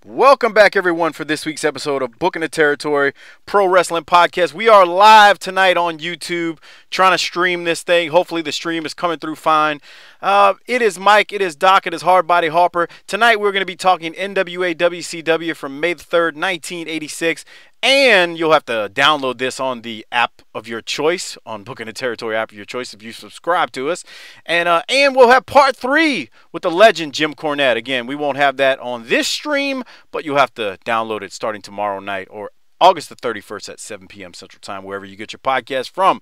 Welcome back, everyone, for this week's episode of Booking the Territory Pro Wrestling Podcast. We are live tonight on YouTube, trying to stream this thing. Hopefully, the stream is coming through fine. It is Mike, it is Doc, it is Hardbody Harper. Tonight, we're going to be talking NWA WCW from May the 3rd, 1986. And you'll have to download this on the app of your choice, on Booking the Territory app of your choice if you subscribe to us. And we'll have part 3 with the legend Jim Cornette. Again, we won't have that on this stream, but you'll have to download it starting tomorrow night or August the 31st at 7 p.m. Central Time, wherever you get your podcast from.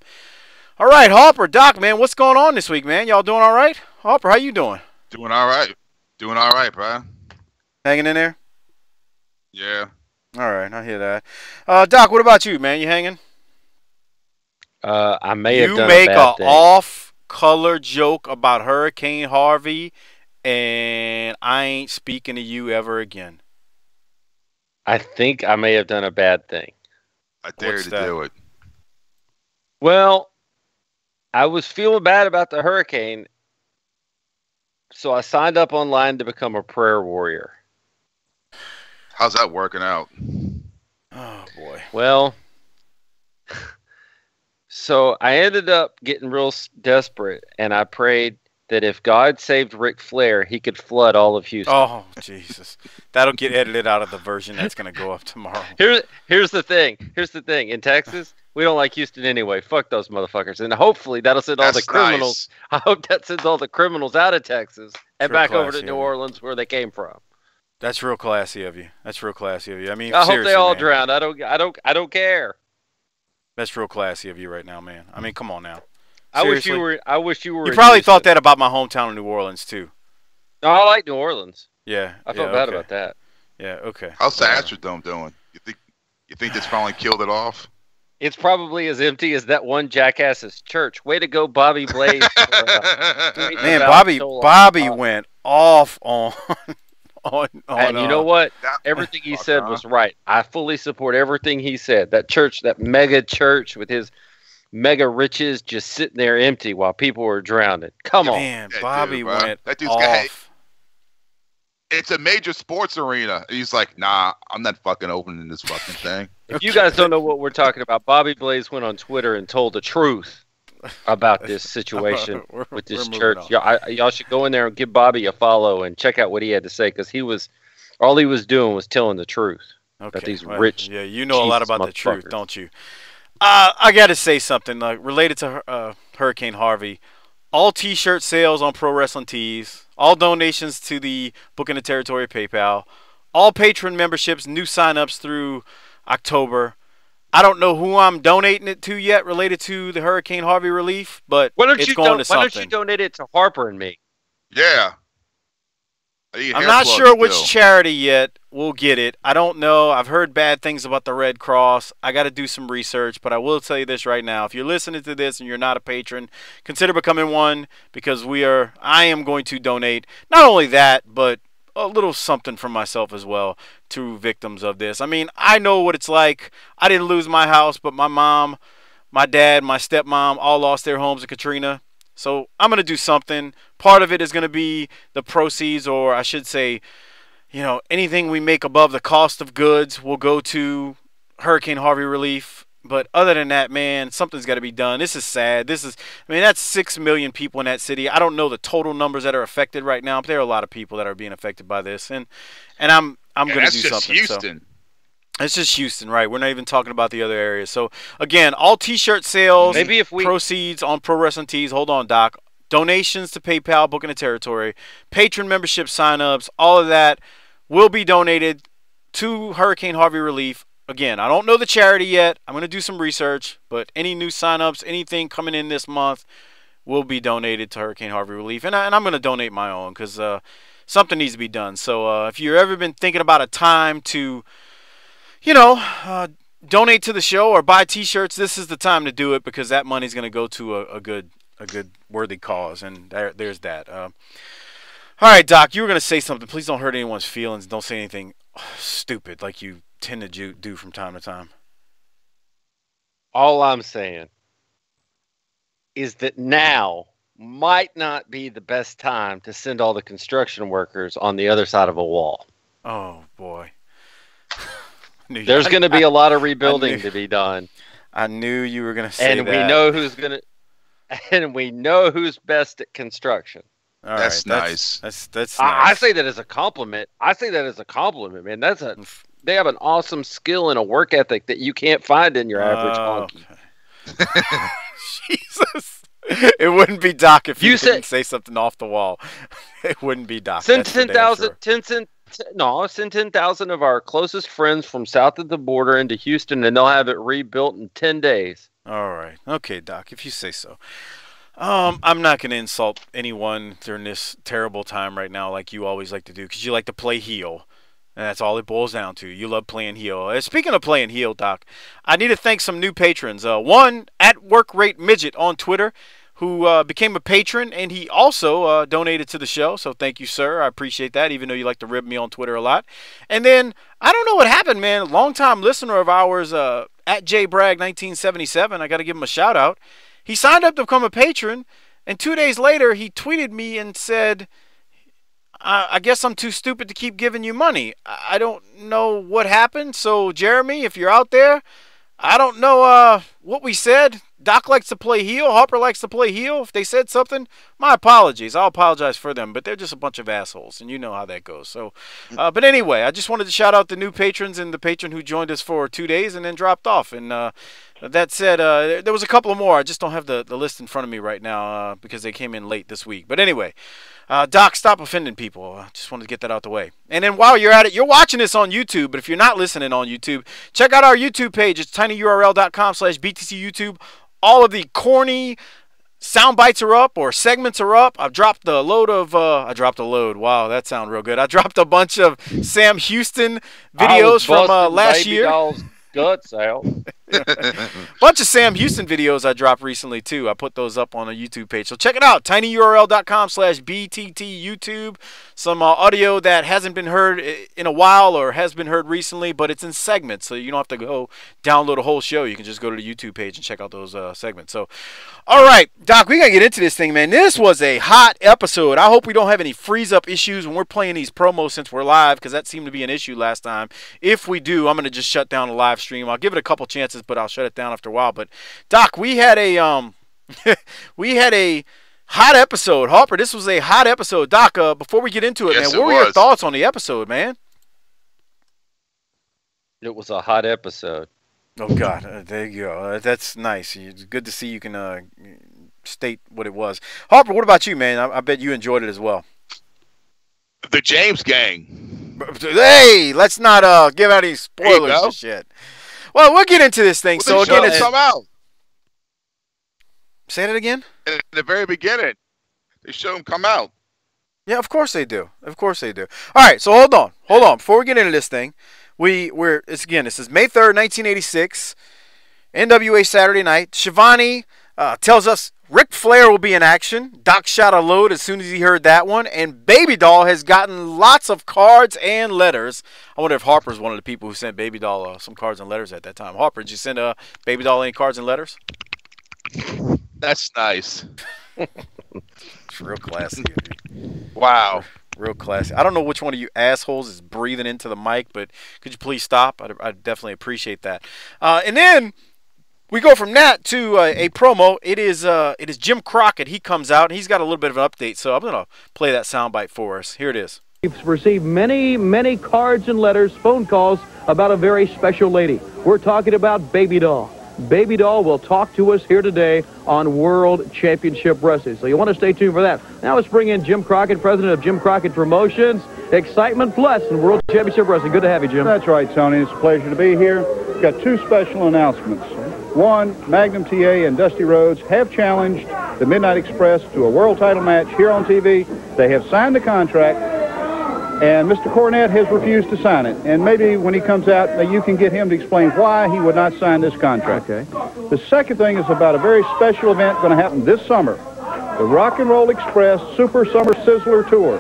All right, Harper, Doc, man, what's going on this week, man? Y'all doing all right? Harper, how you doing? Doing all right. Doing all right, bro. Hanging in there? Yeah. All right, I hear that. Doc, what about you, man? You hanging? I may have done You make a bad thing. off-color joke about Hurricane Harvey, and I ain't speaking to you ever again. I think I may have done a bad thing. I dare What's to that? do it. Well, I was feeling bad about the hurricane, so I signed up online to become a prayer warrior. How's that working out? Oh, boy. Well, so I ended up getting real desperate, and I prayed that if God saved Ric Flair, he could flood all of Houston. Oh, Jesus. That'll get edited out of the version that's going to go up tomorrow. Here's the thing. In Texas, we don't like Houston anyway. Fuck those motherfuckers. And hopefully that'll send all the That's criminals. I hope that sends all the criminals out of Texas and Real back over classy to of New you. Orleans where they came from. That's real classy of you. I mean, I hope seriously, they all man. drown. I don't care. That's real classy of you right now, man. I mean, come on now. I wish Seriously? you were. You in probably Houston. thought that about my hometown of New Orleans, too. No, I like New Orleans. Yeah. I felt yeah, bad okay. about that. Yeah, okay. How's the Whatever. Astrodome doing? You think this finally killed it off? It's probably as empty as that one jackass's church. Way to go, Bobby Blaze. Man, About Bobby Tully. went off on And you know what? That- Everything he Fuck, said huh? was right. I fully support everything he said. That church, that mega church with his mega riches just sitting there empty while people were drowning. Come on. Man, That Bobby dude, bro. went That dude's got- off. It's a major sports arena. He's like, nah, I'm not fucking opening this fucking thing. If you guys don't know what we're talking about, Bobby Blaze went on Twitter and told the truth about this situation with this We're church. moving on. Y'all should go in there and give Bobby a follow and check out what he had to say, because all he was doing was telling the truth. Okay. these well, rich Yeah, you know a lot Jesus about the truth, motherfuckers. don't you? I got to say something related to Hurricane Harvey. All T-shirt sales on Pro Wrestling Tees. All donations to the Booking the Territory PayPal. All patron memberships, new sign-ups through October. I don't know who I'm donating it to yet related to the Hurricane Harvey relief, but it's going to Why don't something. you donate it to Harper and me? Yeah. I'm not sure which charity yet will get it. I don't know. I've heard bad things about the Red Cross. I got to do some research, but I will tell you this right now. If you're listening to this and you're not a patron, consider becoming one, because I am going to donate not only that, but a little something for myself as well to victims of this. I mean, I know what it's like. I didn't lose my house, but my mom, my dad, my stepmom all lost their homes in Katrina. So I'm going to do something. Part of it is going to be the proceeds, or I should say, anything we make above the cost of goods will go to Hurricane Harvey relief. But other than that, man, something's got to be done. This is sad. That's 6 million people in that city. I don't know the total numbers that are affected right now, but there are a lot of people that are being affected by this. And I'm going to do something. Houston. So. It's just Houston, right? We're not even talking about the other areas. So, again, all T-shirt sales, Maybe if we proceeds on Pro Wrestling Tees. Hold on, Doc. Donations to PayPal, Booking the Territory, patron membership sign-ups, all of that will be donated to Hurricane Harvey relief. Again, I don't know the charity yet. I'm going to do some research, but any new sign-ups, anything coming in this month will be donated to Hurricane Harvey relief. And I'm going to donate my own, because something needs to be done. So if you've ever been thinking about a time to donate to the show or buy T-shirts, this is the time to do it, because that money's going to go to a good worthy cause, and there's that. All right, Doc, you were going to say something. Please don't hurt anyone's feelings. Don't say anything stupid like you tend to do from time to time. All I'm saying is that now might not be the best time to send all the construction workers on the other side of a wall. Oh boy. There's going to be a lot of rebuilding to be done. I knew you were going to say and that. we know who's going to, and we know who's best at construction. All that's right, nice. That's nice. I say that as a compliment. Man. They have an awesome skill and a work ethic that you can't find in your average honky. Okay. Jesus. It wouldn't be Doc if you didn't say something off the wall. It wouldn't be Doc. Send 10,000 of our closest friends from south of the border into Houston, and they'll have it rebuilt in 10 days. All right. Okay, Doc, if you say so. I'm not going to insult anyone during this terrible time right now like you always like to do, because you like to play heel. And that's all it boils down to. You love playing heel. Speaking of playing heel, Doc, I need to thank some new patrons. One, at Work Rate Midget on Twitter, who became a patron, and he also donated to the show. So thank you, sir. I appreciate that, even though you like to rib me on Twitter a lot. And then, I don't know what happened, man. Longtime listener of ours, at JBragg1977, I got to give him a shout-out. He signed up to become a patron, and 2 days later, he tweeted me and said, I guess I'm too stupid to keep giving you money. I don't know what happened. So, Jeremy, if you're out there, I don't know what we said. Doc likes to play heel. Harper likes to play heel. If they said something, my apologies. I'll apologize for them. But they're just a bunch of assholes, and you know how that goes. So, but anyway, I just wanted to shout out the new patrons and the patron who joined us for 2 days and then dropped off. And that said, there was a couple of more. I just don't have the list in front of me right now because they came in late this week. But anyway, Doc, stop offending people. I just wanted to get that out the way. And then while you're at it, you're watching this on YouTube. But if you're not listening on YouTube, check out our YouTube page. It's tinyurl.com/BTCYouTube. All of the corny sound bites are up or segments are up. I've dropped the load of Wow, that sounds real good. I dropped a bunch of Sam Houston videos from last year. Guts out. Bunch of Sam Houston videos I dropped recently too. I put those up on a YouTube page, so check it out. tinyurl.com/BTTYouTube. Some audio that hasn't been heard in a while or has been heard recently, but it's in segments, so you don't have to go download a whole show. You can just go to the YouTube page and check out those segments. So, all right, Doc, we gotta get into this thing, man. This was a hot episode. I hope we don't have any freeze up issues when we're playing these promos since we're live, because that seemed to be an issue last time. If we do, I'm gonna just shut down the live stream. I'll give it a couple chances, but I'll shut it down after a while. But Doc, we had a we had a hot episode. Harper, this was a hot episode. Doc, before we get into it, man, what were your thoughts on the episode, man? It was a hot episode. Oh God, there you go. That's nice. It's good to see you can state what it was. Harper, what about you, man? I bet you enjoyed it as well. The James Gang. Hey, let's not give out any spoilers and shit. Well, we'll get into this thing. Well, so again, it's come out. Say that again. In the very beginning, they show him come out. Yeah, of course they do. Of course they do. All right, so hold on. Before we get into this thing, this is May 3rd, 1986, NWA Saturday Night. Shivani tells us Ric Flair will be in action. Doc shot a load as soon as he heard that one. And Baby Doll has gotten lots of cards and letters. I wonder if Harper's one of the people who sent Baby Doll some cards and letters at that time. Harper, did you send Baby Doll any cards and letters? That's nice. It's real classy. Wow. Real classy. I don't know which one of you assholes is breathing into the mic, but could you please stop? I'd definitely appreciate that. And then we go from that to a promo. It is Jim Crockett. He comes out, and he's got a little bit of an update, so I'm going to play that soundbite for us. Here it is. We've received many, many cards and letters, phone calls about a very special lady. We're talking about Baby Doll. Baby Doll will talk to us here today on World Championship Wrestling. So you want to stay tuned for that. Now let's bring in Jim Crockett, president of Jim Crockett Promotions. Excitement Plus in World Championship Wrestling. Good to have you, Jim. That's right, Tony. It's a pleasure to be here. We've got two special announcements. One, Magnum TA and Dusty Rhodes have challenged the Midnight Express to a world title match here on TV. They have signed the contract, and Mr. Cornette has refused to sign it. And maybe when he comes out, you can get him to explain why he would not sign this contract. Okay. The second thing is about a very special event going to happen this summer. The Rock and Roll Express Super Summer Sizzler Tour.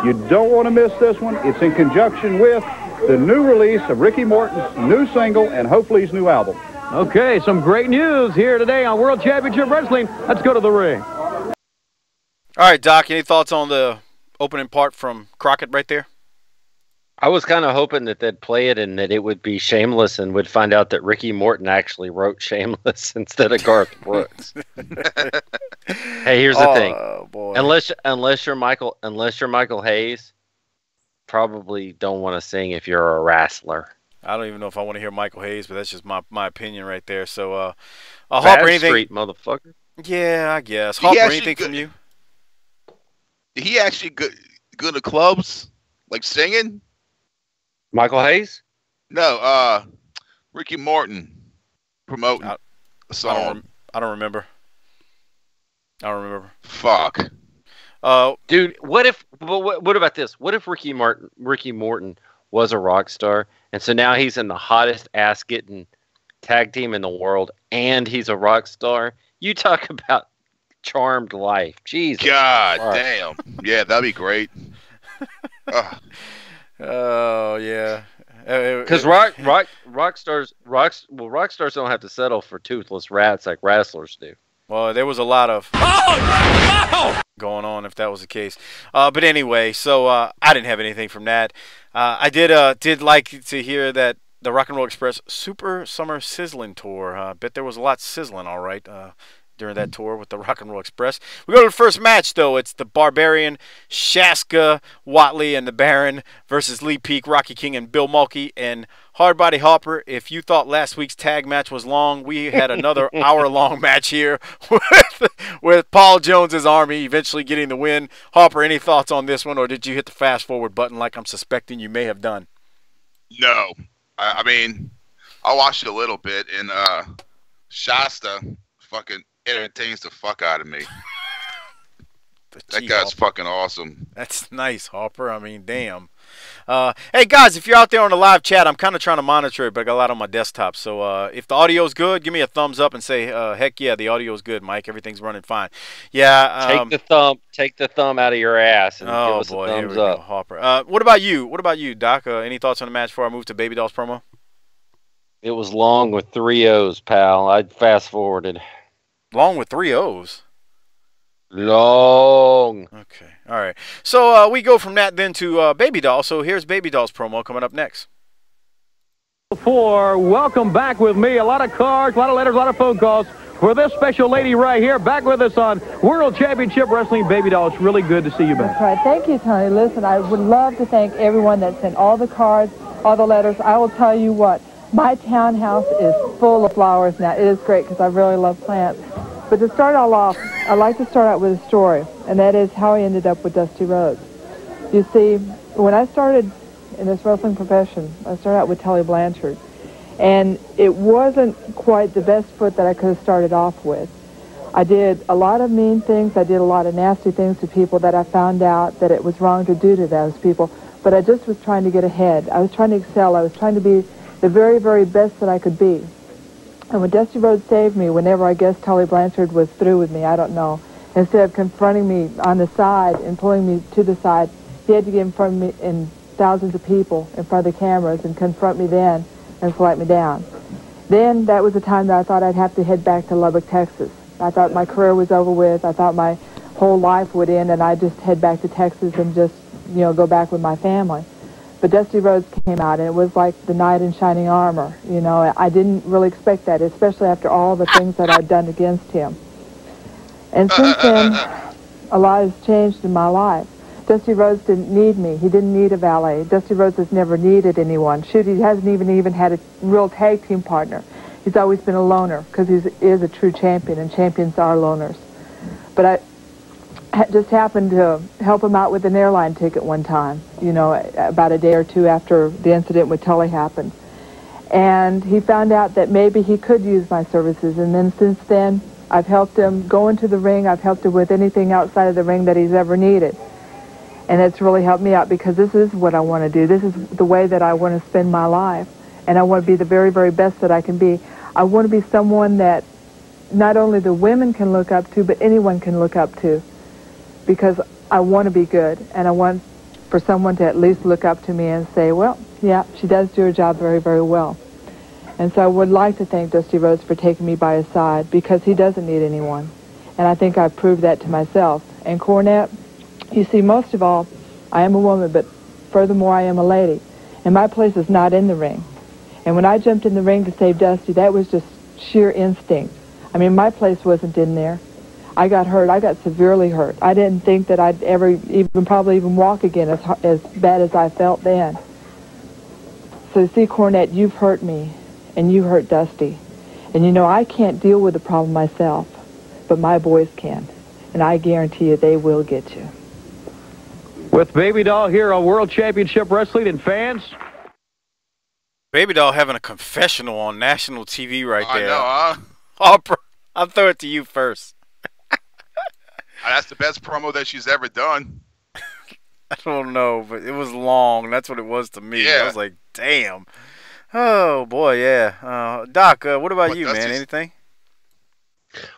You don't want to miss this one. It's in conjunction with the new release of Ricky Morton's new single and hopefully his new album. Okay, some great news here today on World Championship Wrestling. Let's go to the ring. All right, Doc, any thoughts on the opening part from Crockett right there? I was kind of hoping that they'd play it and that it would be Shameless and would find out that Ricky Morton actually wrote Shameless instead of Garth Brooks. Hey, here's the thing. Boy. Unless you're Michael Hayes, probably don't want to sing if you're a wrestler. I don't even know if I want to hear Michael Hayes, but that's just my opinion right there. So, Harper, anything? Street, motherfucker. Yeah, I guess. Harper, anything from you? He actually good to clubs, like singing? Michael Hayes? No, Ricky Morton promoting a song. I don't remember. Fuck. Dude, what about this? What if Ricky Morton was a rock star, and so now he's in the hottest ass getting tag team in the world, and he's a rock star? You talk about charmed life. Jesus. God damn. Yeah, that'd be great. Oh yeah. Because rock stars don't have to settle for toothless rats like wrestlers do. Well, there was a lot of going on if that was the case. But anyway, so I didn't have anything from that. I did like to hear that the Rock and Roll Express Super Summer Sizzling Tour. I bet there was a lot sizzling, all right, during that tour with the Rock and Roll Express. We go to the first match, though. It's the Barbarian, Shaska, Watley, and the Baron versus Lee Peak, Rocky King, and Bill Mulkey. And Hardbody Harper, if you thought last week's tag match was long, we had another hour-long match here with Paul Jones's Army eventually getting the win. Harper, any thoughts on this one, or did you hit the fast-forward button like I'm suspecting you may have done? No. I mean, I watched it a little bit, and Shasta fucking entertains the fuck out of me. That guy's fucking awesome. That's nice, Harper. I mean, damn. Hey, guys, if you're out there on the live chat, I'm kind of trying to monitor it, but I got a lot on my desktop. So if the audio's good, give me a thumbs up and say, heck yeah, the audio's good, Mike. Everything's running fine. Yeah. Take the thumb out of your ass and give us a thumbs here we up. Go, Harper. What about you, Doc? Any thoughts on the match before I move to Baby Doll's promo? It was long with 3 O's, pal. I fast-forwarded. Long with 3 O's? Long. Okay. All right. So we go from that then to Baby Doll. So here's Baby Doll's promo coming up next. Welcome back with me. A lot of cards, a lot of letters, a lot of phone calls for this special lady right here. Back with us on World Championship Wrestling. Baby Doll, it's really good to see you back. That's right. Thank you, Tony. Listen, I would love to thank everyone that sent all the cards, all the letters. I will tell you what, my townhouse is full of flowers now. It is great because I really love plants. But to start all off, I'd like to start out with a story, and that is how I ended up with Dusty Rhodes. You see, when I started in this wrestling profession, I started out with Tully Blanchard, and it wasn't quite the best foot that I could have started off with. I did a lot of mean things. I did a lot of nasty things to people that I found out that it was wrong to do to those people, but I just was trying to get ahead. I was trying to excel. I was trying to be the very, very best that I could be. And when Dusty Rhodes saved me, whenever I guess Tully Blanchard was through with me, I don't know, instead of confronting me on the side and pulling me to the side, he had to get in front of me in thousands of people in front of the cameras and confront me then and flight me down. Then that was the time that I thought I'd have to head back to Lubbock, Texas. I thought my career was over with. I thought my whole life would end and I'd just head back to Texas and just, go back with my family. But Dusty Rhodes came out, and it was like the knight in shining armor. I didn't really expect that, especially after all the things that I'd done against him. And since then, a lot has changed in my life. Dusty Rhodes didn't need me. He didn't need a valet. Dusty Rhodes has never needed anyone. Shoot, he hasn't even had a real tag team partner. He's always been a loner because he is a true champion, and champions are loners. But I just happened to help him out with an airline ticket one time, about a day or two after the incident with Tully happened. And he found out that maybe he could use my services, and then since then, I've helped him go into the ring. I've helped him with anything outside of the ring that he's ever needed. And it's really helped me out because this is what I want to do. This is the way that I want to spend my life. And I want to be the very, very best that I can be. I want to be someone that not only the women can look up to, but anyone can look up to. Because I want to be good, and I want for someone to at least look up to me and say, well, yeah, she does do her job very, very well. And so I would like to thank Dusty Rhodes for taking me by his side, because he doesn't need anyone. And I think I've proved that to myself. And Cornette, you see, most of all, I am a woman, but furthermore, I am a lady, and my place is not in the ring. And when I jumped in the ring to save Dusty, that was just sheer instinct. I mean, my place wasn't in there. I got hurt. I got severely hurt. I didn't think that I'd ever probably even walk again as bad as I felt then. So see, Cornette, you've hurt me, and you hurt Dusty. And you know, I can't deal with the problem myself, but my boys can. And I guarantee you they will get you. With Baby Doll here on World Championship Wrestling, and fans. Baby Doll having a confessional on national TV right there. I know, huh? I'll throw it to you first. That's the best promo that she's ever done. I don't know, but it was long. That's what it was to me. Yeah. I was like, damn. Oh, boy, yeah. Doc, what about you, man? Anything?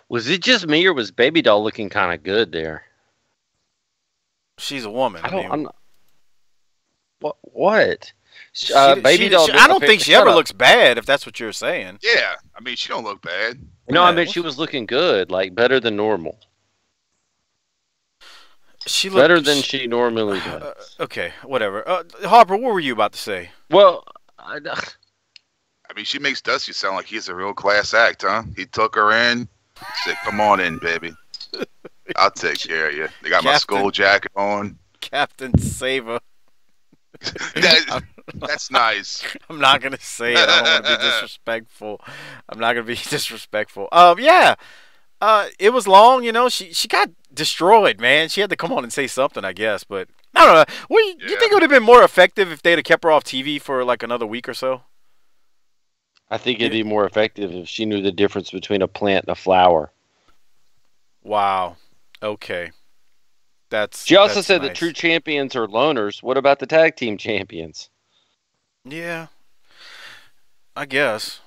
Was it just me, or was Baby Doll looking kind of good there? She's a woman. What? Baby Doll. I don't think she ever looks bad, if that's what you're saying. Yeah, I mean, she don't look bad. No, I mean, she was looking good, like better than normal. She looked better than she normally does. Okay, whatever. Harper, what were you about to say? Well, I mean, she makes Dusty sound like he's a real class act, huh? He took her in, said, "Come on in, baby. I'll take care of you." They got my skull jacket on. Captain Saver. That's nice. I'm not gonna say it. I don't want to be disrespectful. I'm not gonna be disrespectful. Yeah. It was long, you know. She got destroyed, man. She had to come on and say something, I guess. But I don't know. You think it would have been more effective if they'd have kept her off TV for like another week or so? I think it'd be more effective if she knew the difference between a plant and a flower. Wow. Okay. She also that's said nice. that true champions are loners. What about the tag team champions? Yeah. I guess.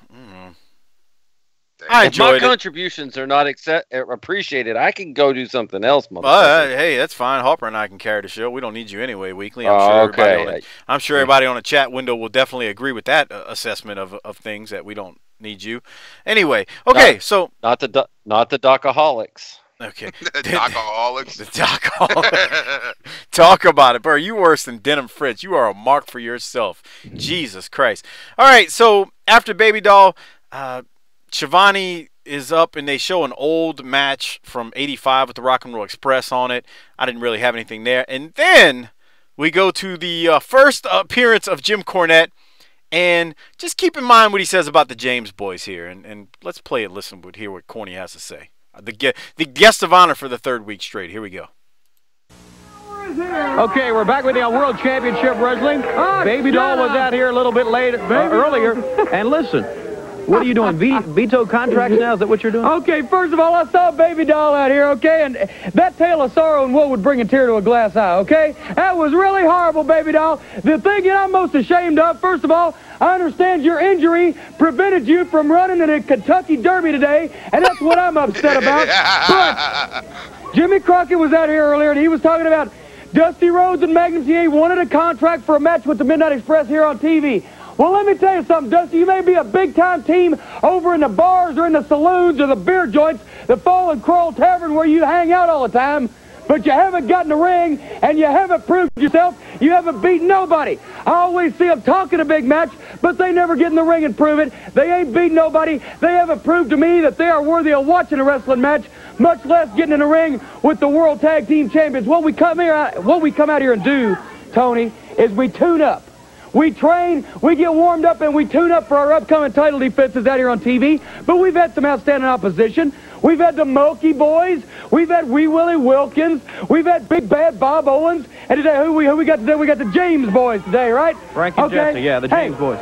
If my contributions are not appreciated, I can go do something else, motherfucker. Hey, that's fine. Harper and I can carry the show. We don't need you anyway weekly. I'm sure everybody on the chat window will definitely agree with that assessment of things, that we don't need you. Anyway, okay, so not the Docaholics. Okay. The Docaholics. The Docaholics. Talk about it, bro. You worse than Denim Fritz. You are a mark for yourself. Jesus Christ. All right, so after Baby Doll, Shivani is up, and they show an old match from '85 with the Rock and Roll Express on it. I didn't really have anything there. And then we go to the first appearance of Jim Cornette. And just keep in mind what he says about the James boys here. And let's play it, listen, but hear what Corny has to say. The guest of honor for the third week straight. Here we go. Okay, we're back with you on World Championship Wrestling. Baby Doll was out here a little bit earlier. And listen, what are you doing? Veto contracts now? Is that what you're doing? Okay, first of all, I saw Baby Doll out here, okay? And that tale of sorrow and woe would bring a tear to a glass eye, okay? That was really horrible, Baby Doll. The thing that I'm most ashamed of, first of all, I understand your injury prevented you from running in a Kentucky Derby today, and that's what I'm upset about. But Jimmy Crockett was out here earlier, and he was talking about Dusty Rhodes and Magnum TA wanted a contract for a match with the Midnight Express here on TV. Well, let me tell you something, Dusty. You may be a big-time team over in the bars or in the saloons or the beer joints, the Fall and Crawl Tavern where you hang out all the time, but you haven't gotten the ring, and you haven't proved yourself. You haven't beaten nobody. I always see them talking a big match, but they never get in the ring and prove it. They ain't beaten nobody. They haven't proved to me that they are worthy of watching a wrestling match, much less getting in the ring with the World Tag Team Champions. What we come out here and do, Tony, is we tune up. We train, we get warmed up, and we tune up for our upcoming title defenses out here on TV. But we've had some outstanding opposition. We've had the Mulkey Boys. We've had Wee Willie Wilkins. We've had Big Bad Bob Owens. And today, who we got today? We got the James Boys today, right? Frank and Jesse, yeah, the James Boys.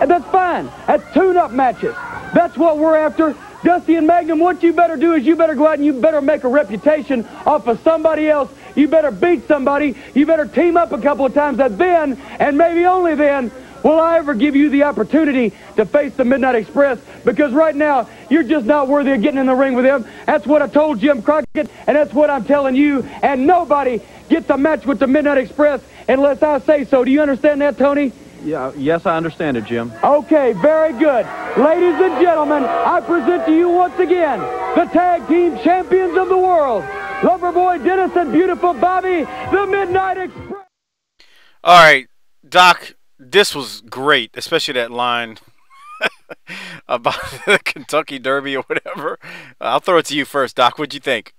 And that's fine. That's tune-up matches. That's what we're after. Dusty and Magnum, what you better do is you better go out and you better make a reputation off of somebody else. You better beat somebody. You better team up a couple of times. And then, and maybe only then, will I ever give you the opportunity to face the Midnight Express, because right now, you're just not worthy of getting in the ring with them. That's what I told Jim Crockett, and that's what I'm telling you. And nobody gets a match with the Midnight Express unless I say so. Do you understand that, Tony? Yeah, yes, I understand it, Jim. Okay, very good. Ladies and gentlemen, I present to you once again the Tag Team Champions of the World, Loverboy Dennis and Beautiful Bobby, the Midnight Express. All right, Doc, this was great, especially that line about the Kentucky Derby or whatever. I'll throw it to you first, Doc. What'd you think?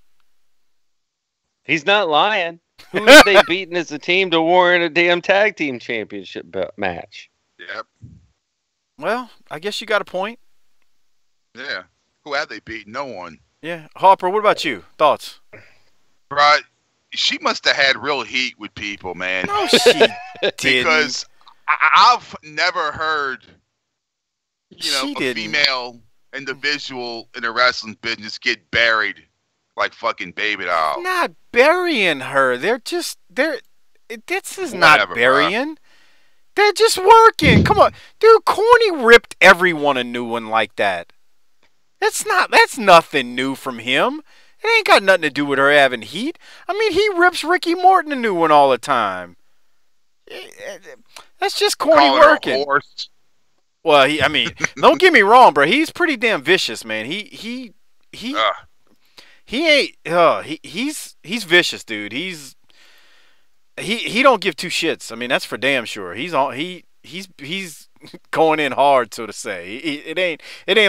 He's not lying. Who have they beaten as a team to warrant a damn tag team championship match? Yep. Well, I guess you got a point. Yeah. Who have they beaten? No one. Yeah. Harper, what about you? Thoughts? Right. She must have had real heat with people, man. No, she didn't. Because I've never heard, She a didn't. female individual in the wrestling business get buried like fucking Baby Doll. Not burying her. This is not burying. They're just working. Come on. Dude, Corny ripped everyone a new one like that. That's nothing new from him. It ain't got nothing to do with her having heat. I mean, he rips Ricky Morton a new one all the time. That's just Corny working. Her a horse. Well, don't get me wrong, bro. He's pretty damn vicious, man. He's vicious, dude. He don't give two shits. I mean, that's for damn sure. He's going in hard, so to say. It ain't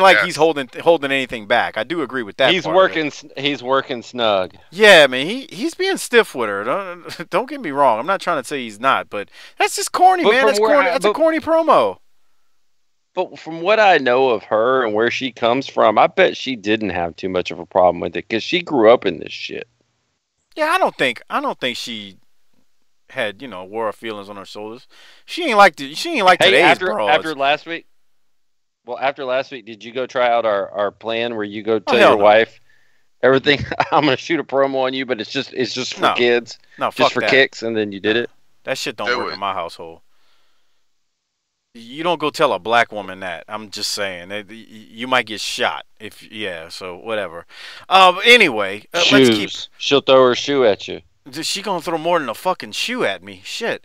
like he's holding anything back. I do agree with that. He's working snug. Yeah, man. He's being stiff with her. Don't get me wrong. I'm not trying to say he's not, but that's just corny, man. That's corny. That's a corny promo. But from what I know of her and where she comes from, I bet she didn't have too much of a problem with it because she grew up in this shit. Yeah, I don't think she had, wore her feelings on her shoulders. She ain't like today's broads. After last week, did you go try out our plan where you go tell your wife everything? I'm gonna shoot a promo on you, but it's just for kids, just for kicks, and then you did it. That shit don't work in my household. You don't go tell a black woman that. I'm just saying. You might get shot. So whatever. Anyway, she'll throw her shoe at you. She gonna throw more than a fucking shoe at me. Shit.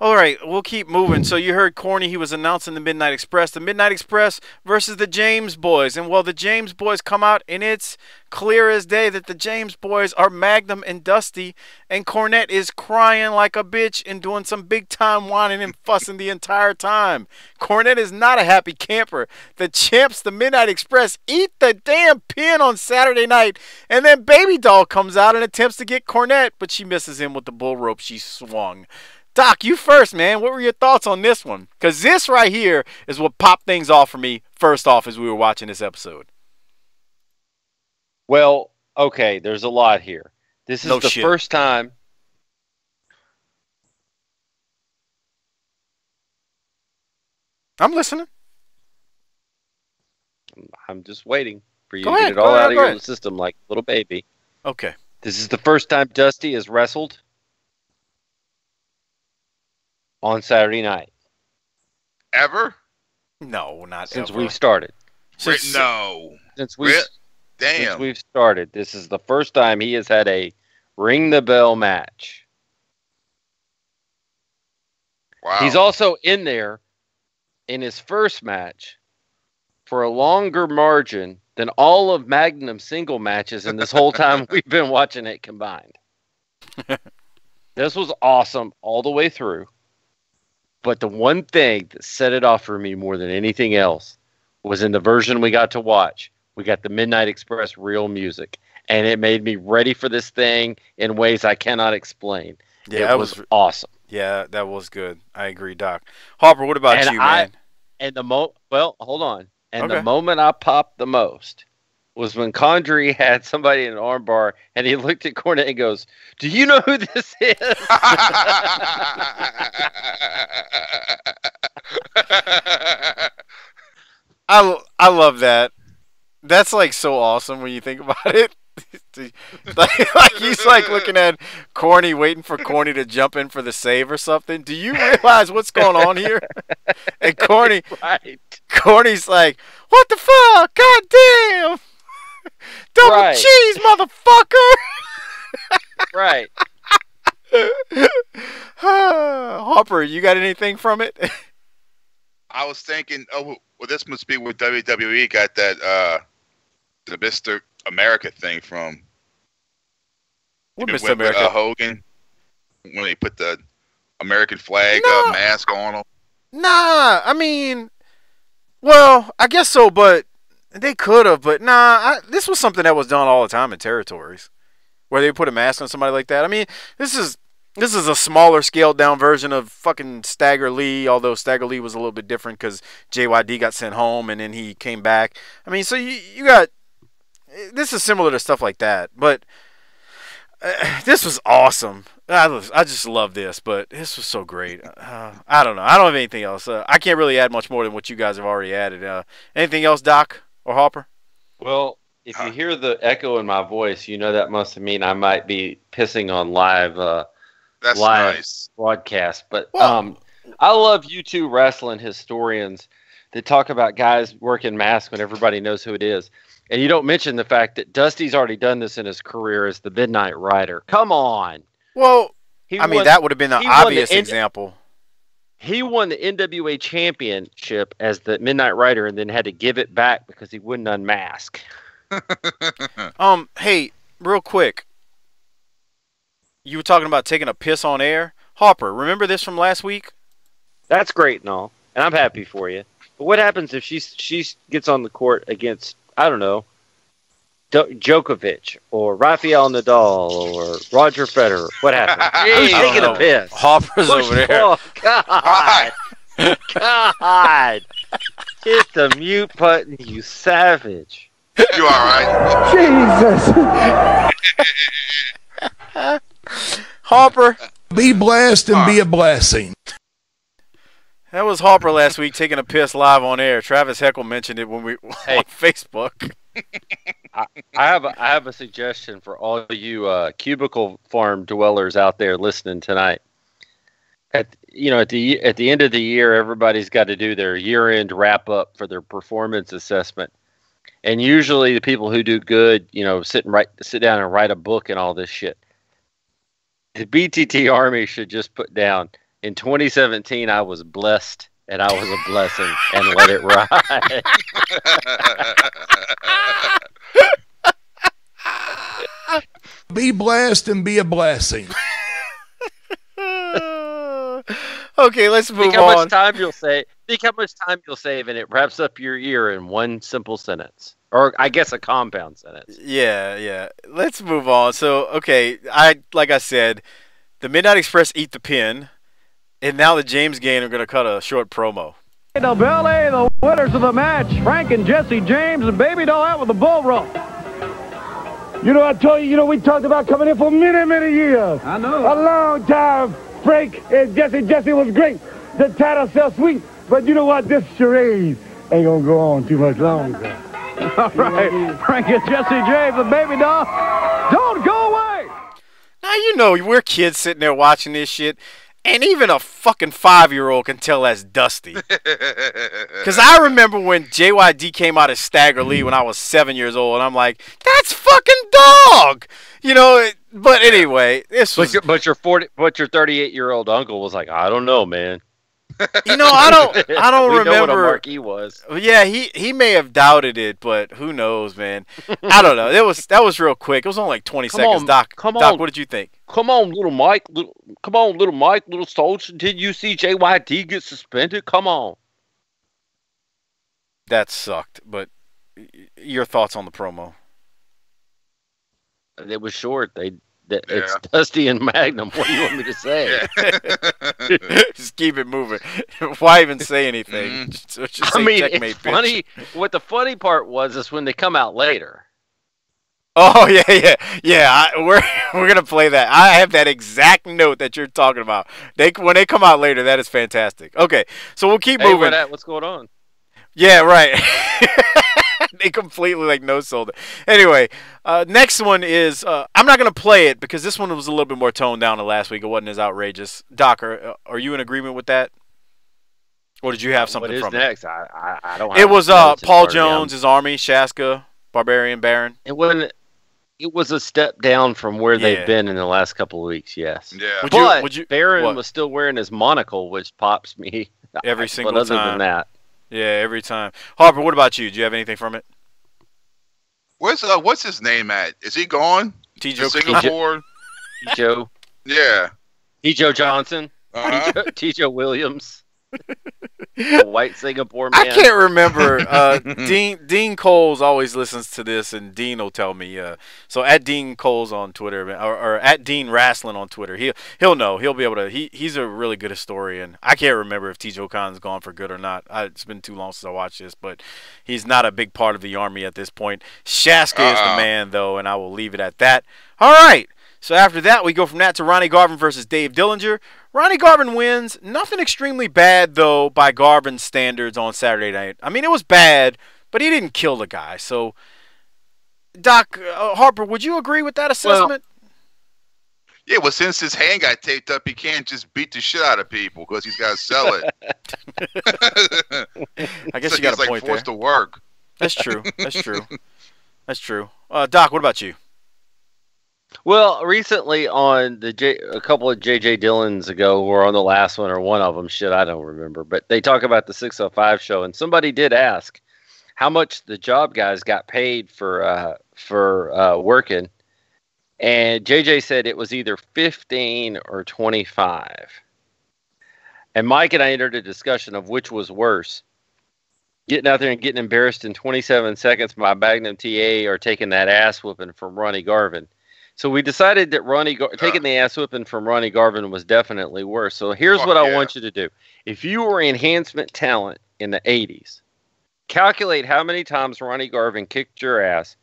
All right, we'll keep moving. So you heard Corny, he was announcing the Midnight Express. The Midnight Express versus the James Boys. And the James Boys come out, and it's clear as day that the James Boys are Magnum and Dusty. And Cornette is crying like a bitch and doing some big-time whining and fussing the entire time. Cornette is not a happy camper. The champs, the Midnight Express, eat the damn pin on Saturday night. And then Baby Doll comes out and attempts to get Cornette, but she misses him with the bull rope she swung. Doc, you first, man. What were your thoughts on this one? Because this right here is what popped things off for me first off as we were watching this episode. Well, okay, there's a lot here. This is the first time. I'm listening. I'm just waiting for you to get it all out of your system like a little baby. Okay. This is the first time Dusty has wrestled on Saturday night. Ever? No, not since ever. We've started. Since we've started, this is the first time he has had a ring the bell match. Wow. He's also in there in his first match for a longer margin than all of Magnum's single matches in this whole time we've been watching it combined. This was awesome all the way through. But the one thing that set it off for me more than anything else was in the version we got to watch. We got the Midnight Express real music. And it made me ready for this thing in ways I cannot explain. Yeah, it was awesome. Yeah, that was good. I agree, Doc. Harper, what about you, man? Well, hold on. And the moment I popped the most was when Condrey had somebody in an armbar, and he looked at Cornette and goes, "Do you know who this is?" I love that. That's like so awesome when you think about it. like he's like looking at Corny, waiting for Corny to jump in for the save or something. Do you realize what's going on here? And Corny's like, "What the fuck? God damn! Double cheese, motherfucker!" Right. Harper, you got anything from it? I was thinking, this must be where WWE got that the Mr. America thing from. What Mr. America? Hogan, when he put the American flag mask on them? Nah, I mean, well, I guess so, but they could have. But nah, this was something that was done all the time in territories where they put a mask on somebody like that. I mean, this is a smaller, scaled down version of fucking Stagger Lee, although Stagger Lee was a little bit different because JYD got sent home and then he came back. I mean, so you got, this is similar to stuff like that, but this was awesome. I just love this, but this was so great. I don't know. I don't have anything else. I can't really add much more than what you guys have already added. Anything else, Doc or Hopper? Well, if you hear the echo in my voice, you know that must mean I might be pissing on live nice. broadcast. But I love you two wrestling historians that talk about guys working masks when everybody knows who it is. And you don't mention the fact that Dusty's already done this in his career as the Midnight Rider. Come on. Well, that would have been the obvious example. He won the NWA championship as the Midnight Rider and then had to give it back because he wouldn't unmask. Hey, real quick. You were talking about taking a piss on air. Hopper, remember this from last week? That's great and all, and I'm happy for you. But what happens if she gets on the court against, I don't know, Djokovic or Rafael Nadal or Roger Federer? What happens? Who's taking a piss? Hopper's over there. Oh, God. God. Hit the mute button, you savage. You all right? Jesus. Hopper. Be blessed and be a blessing. That was Hopper last week taking a piss live on air. Travis Heckle mentioned it when on Facebook. I have a suggestion for all you cubicle farm dwellers out there listening tonight. At the end of the year, everybody's got to do their year-end wrap-up for their performance assessment. And usually the people who do good, sit down and write a book and all this shit. The BTT Army should just put down, in 2017, I was blessed and I was a blessing, and let it ride. Be blessed and be a blessing. Okay, let's move on. Think how much time you'll save, and it wraps up your year in one simple sentence. Or I guess a compound sentence. Yeah. Let's move on. So, okay, like I said, the Midnight Express eat the pin, and now the James Gang are going to cut a short promo. The Ballet, the winners of the match, Frank and Jesse James, and Baby Doll out with the bull rope. I told you, we talked about coming in for many, many years. I know. A long time. Frank and Jesse was great. The title sells sweet. But you know what? This charade ain't going to go on too much longer. All right, Frank and Jesse James, the Baby Doll, don't go away. Now, we're kids sitting there watching this shit, and even a fucking 5-year-old can tell that's Dusty. Because I remember when JYD came out as Stagger Lee when I was 7 years old, and I'm like, that's fucking Dog! But anyway, this was... But your 38-year-old uncle was like, I don't know, man. I don't remember. Know what a marquee was. Yeah, he may have doubted it, but who knows, man? I don't know. That was real quick. It was only like 20 seconds. Doc, what did you think? Come on, little Mike, little soldier. Did you see JYD get suspended? Come on. That sucked. But your thoughts on the promo? It was short. It's Dusty and Magnum. What do you want me to say? Just keep it moving. Why even say anything? Just say checkmate, it's funny. What the funny part was is when they come out later. Oh yeah. We're gonna play that. I have that exact note that you're talking about. When they come out later, that is fantastic. Okay, so we'll keep moving. What's going on? Yeah, right. They completely no-sold it. Anyway, next one is I'm not gonna play it because this one was a little bit more toned down than last week. It wasn't as outrageous. Doc, are you in agreement with that? Or did you have something from next? it? I don't. It was Paul Jones, his army, Shaska, Barbarian, Baron. It was a step down from where they've been in the last couple of weeks. Yes. Yeah. But Baron was still wearing his monocle, which pops me every single time. But other than that. Yeah, every time. Harper, what about you? Do you have anything from it? What's his name at? Is he gone? T-Joe Singapore? T-Joe. Yeah. T-Joe Johnson. T.J. Williams. The white Singapore man. I can't remember. Dean Coles always listens to this, and Dean will tell me. So at Dean Coles on Twitter, or at Dean Wrestling on Twitter, he'll know. He'll be able to. He's a really good historian. I can't remember if T.J. Khan's gone for good or not. It's been too long since I watched this, but he's not a big part of the Army at this point. Shaska is the man, though, and I will leave it at that. All right. So after that, we go from that to Ronnie Garvin versus Dave Dillinger. Ronnie Garvin wins. Nothing extremely bad, though, by Garvin's standards on Saturday night. I mean, it was bad, but he didn't kill the guy. So, Doc, Harper, would you agree with that assessment? Well, since his hand got taped up, he can't just beat the shit out of people because he's got to sell it. I guess you got a point there. Forced to work. That's true. That's true. Doc, what about you? Well, recently on a couple of J.J. Dillons ago, or on the last one, or one of them, I don't remember. But they talk about the 605 show, and somebody did ask how much the job guys got paid for working, and J.J. said it was either 15 or 25. And Mike and I entered a discussion of which was worse: getting out there and getting embarrassed in 27 seconds by Magnum TA, or taking that ass whooping from Ronnie Garvin. So we decided that taking the ass whipping from Ronnie Garvin was definitely worse. So here's what I want you to do. If you were enhancement talent in the 80s, calculate how many times Ronnie Garvin kicked your ass.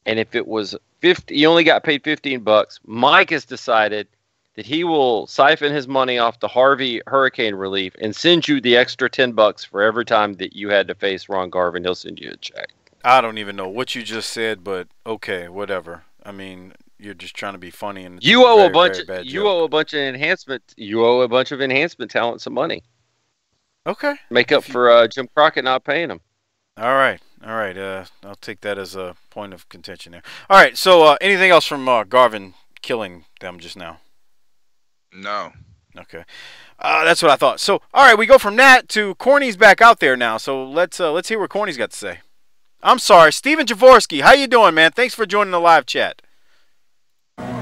And if it was 50, you only got paid $15. Mike has decided that he will siphon his money off the Harvey hurricane relief and send you the extra $10 for every time that you had to face Ron Garvin. He'll send you a check. I don't even know what you just said, but okay, whatever. I mean, you're just trying to be funny, and you owe a bunch of enhancement talent some money. Okay, make up for Jim Crockett not paying them. All right. I'll take that as a point of contention there. All right. So anything else from Garvin killing them just now? No. Okay. That's what I thought. So all right, we go from that to Corny's back out there now. So let's hear what Corny's got to say. I'm sorry, Steven Javorsky. How you doing, man? Thanks for joining the live chat.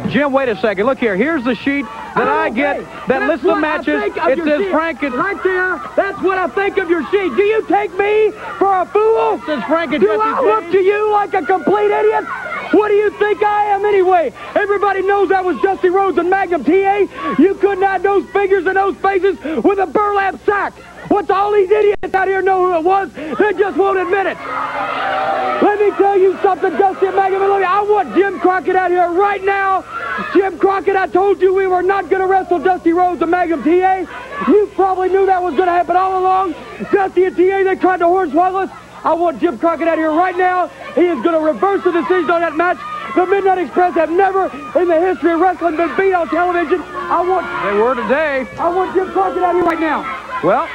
Jim, wait a second. Look here. Here's the sheet that I get that lists the matches. It says Frank. Right there. That's what I think of your sheet. Do you take me for a fool? It says Frank and Do I look to you like a complete idiot? What do you think I am anyway? Everybody knows that was Dusty Rhodes and Magnum TA. You couldn't add those figures and those faces with a burlap sack. What's all these idiots out here know who it was? They just won't admit it. Let me tell you something, Dusty and Magnum. I want Jim Crockett out here right now. Jim Crockett, I told you we were not going to wrestle Dusty Rhodes and Magnum TA. You probably knew that was going to happen all along. Dusty and TA, they tried to hornswoggle us. I want Jim Crockett out here right now. He is going to reverse the decision on that match. The Midnight Express have never in the history of wrestling been beat on television. They were today. I want Jim Crockett out here right now. Well,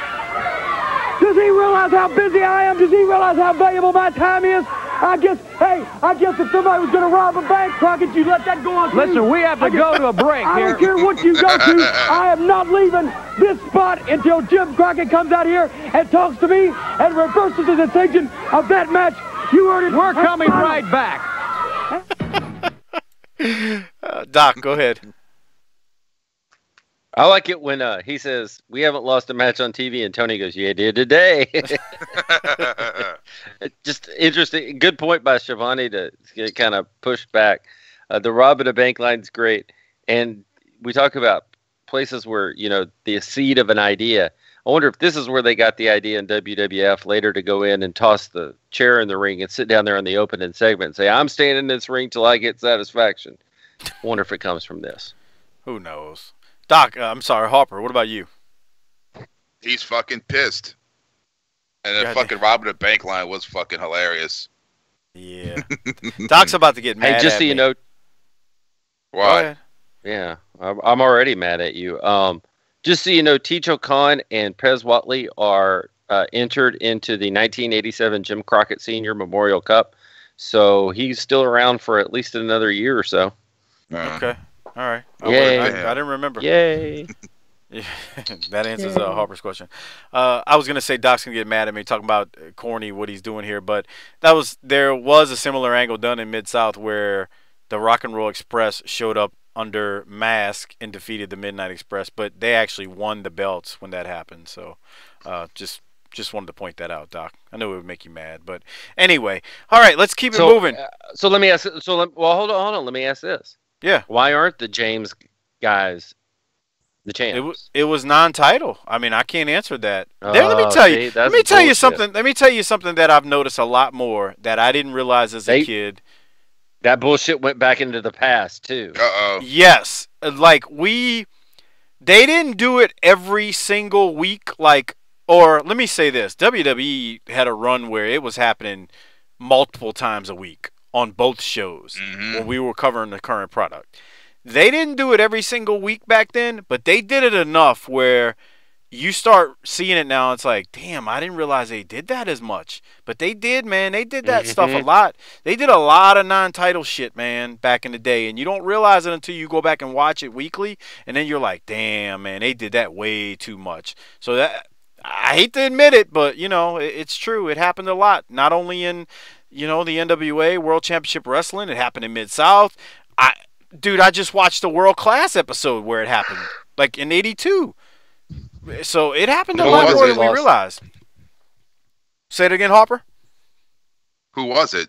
does he realize how busy I am? Does he realize how valuable my time is? I guess if somebody was going to rob a bank, Crockett, you'd let that go on too. Listen, we have to go to a break here. I don't care what you go to. I am not leaving this spot until Jim Crockett comes out here and talks to me and reverses the decision of that match. You heard it. We're coming right back. Doc, go ahead. I like it when he says, we haven't lost a match on TV, and Tony goes, yeah, did today. Just interesting. Good point by Schiavone to kind of push back. The rob at a bank line's great. And we talk about places where, the seed of an idea. I wonder if this is where they got the idea in WWF later to go in and toss the chair in the ring and sit down there on the opening segment and say, I'm staying in this ring till I get satisfaction. I wonder if it comes from this. Who knows? Doc, I'm sorry, Harper, what about you? He's fucking pissed. And the fucking robbing the bank line was fucking hilarious. Yeah. Doc's about to get mad Hey, just at so you me. know. What? Yeah, I'm already mad at you. Just so you know, Ticho Khan and Pez Whatley are entered into the 1987 Jim Crockett Sr. Memorial Cup. So he's still around for at least another year or so. Okay. All right. Yay. I didn't remember. Yay. That answers Harper's question. I was gonna say Doc's gonna get mad at me talking about Corny, what he's doing here, but there was a similar angle done in Mid-South where the Rock and Roll Express showed up under mask and defeated the Midnight Express, but they actually won the belts when that happened. So just wanted to point that out, Doc. I know it would make you mad, but anyway. All right, let's keep it moving. So let me ask. Hold on. Let me ask this. Yeah. Why aren't the James guys the champs? It was non-title. I mean, I can't answer that. Let me tell you. Let me tell you something. Let me tell you something that I've noticed a lot more that I didn't realize as a kid. That bullshit went back into the past too. Yes, like they didn't do it every single week. Or let me say this: WWE had a run where it was happening multiple times a week on both shows when we were covering the current product. They didn't do it every single week back then, but they did it enough where you start seeing it now. It's like, damn, I didn't realize they did that as much. But they did, man. They did that stuff a lot. They did a lot of non-title shit, man, back in the day. And you don't realize it until you go back and watch it weekly. And then you're like, damn, man, they did that way too much. So that, I hate to admit it, but, you know, it's true. It happened a lot. Not only in, you know, the NWA World Championship Wrestling. It happened in Mid-South. Dude, I just watched the World Class episode where it happened, like in '82. So it happened a lot more than we realized. Say it again, Harper. Who was it?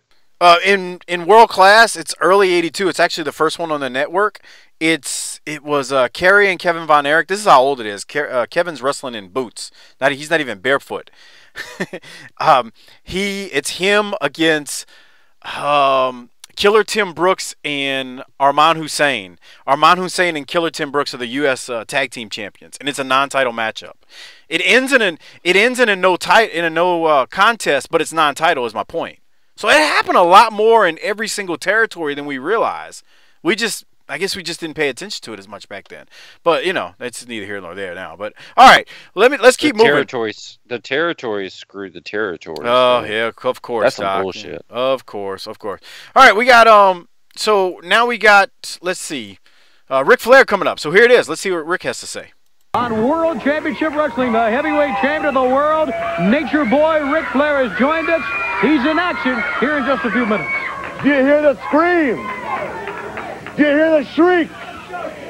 In World Class, it's early '82. It's actually the first one on the network. It was Kerry and Kevin Von Erich. This is how old it is. Kevin's wrestling in boots. He's not even barefoot. It's him against Killer Tim Brooks and Arman Hussein. Arman Hussein and Killer Tim Brooks are the U.S. Tag Team Champions, and it's a non-title matchup. It ends in a no contest, but it's non-title. Is my point. So it happened a lot more in every single territory than we realize. I guess we just didn't pay attention to it as much back then. But, you know, that's neither here nor there now. But all right, let's keep moving. The territories screwed the territories. Oh, yeah, of course. That's some bullshit. Of course. All right, we got so now we got, let's see, Ric Flair coming up. So here it is. Let's see what Rick has to say. On World Championship Wrestling, the heavyweight champion of the world, Nature Boy Ric Flair has joined us. He's in action here in just a few minutes. Do you hear the scream? Do you hear the shriek?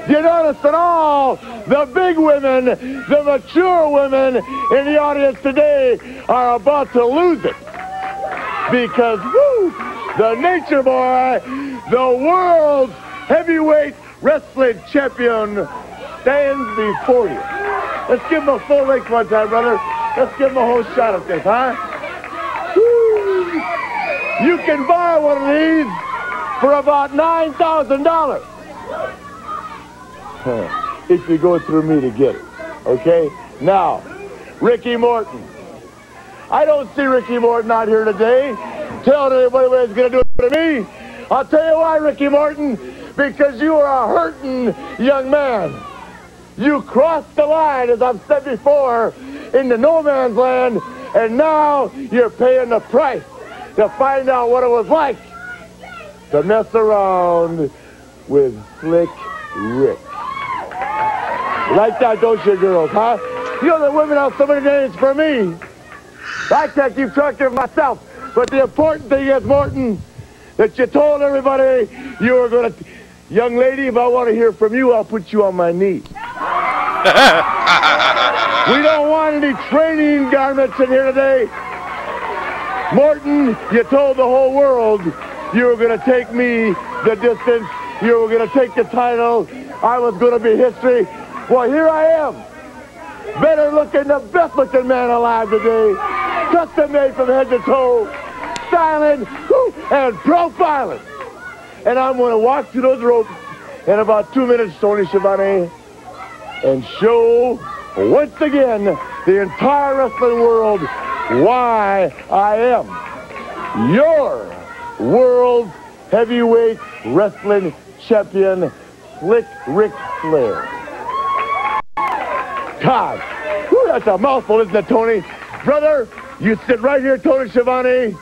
Do you notice that all the big women, the mature women in the audience today are about to lose it? Because, woo, the Nature Boy, the world's heavyweight wrestling champion, stands before you. Let's give him a full length one time, brother. Let's give him a whole shot at this, huh? Woo. You can buy one of these for about $9,000. If you go through me to get it, okay? Now, Ricky Morton. I don't see Ricky Morton out here today telling anybody what he's going to do to me. I'll tell you why, Ricky Morton, because you are a hurting young man. You crossed the line, as I've said before, into no man's land, and now you're paying the price to find out what it was like to mess around with Slick Rick. Like that, don't you, girls, huh? You know the women have so many names for me. I can't keep track of myself. But the important thing is, Morton, that you told everybody you were going to... Young lady, if I want to hear from you, I'll put you on my knee. We don't want any training garments in here today. Morton, you told the whole world you were going to take me the distance. You were going to take the title. I was going to be history. Well, here I am. Better looking, the best looking man alive today. Custom made from head to toe. Styling and profiling. And I'm going to walk through those ropes in about 2 minutes, Tony Schiavone, and show once again the entire wrestling world why I am your world heavyweight wrestling champion, Slick Ric Flair. God, that's a mouthful, isn't it, Tony? Brother, you sit right here, Tony Schiavone.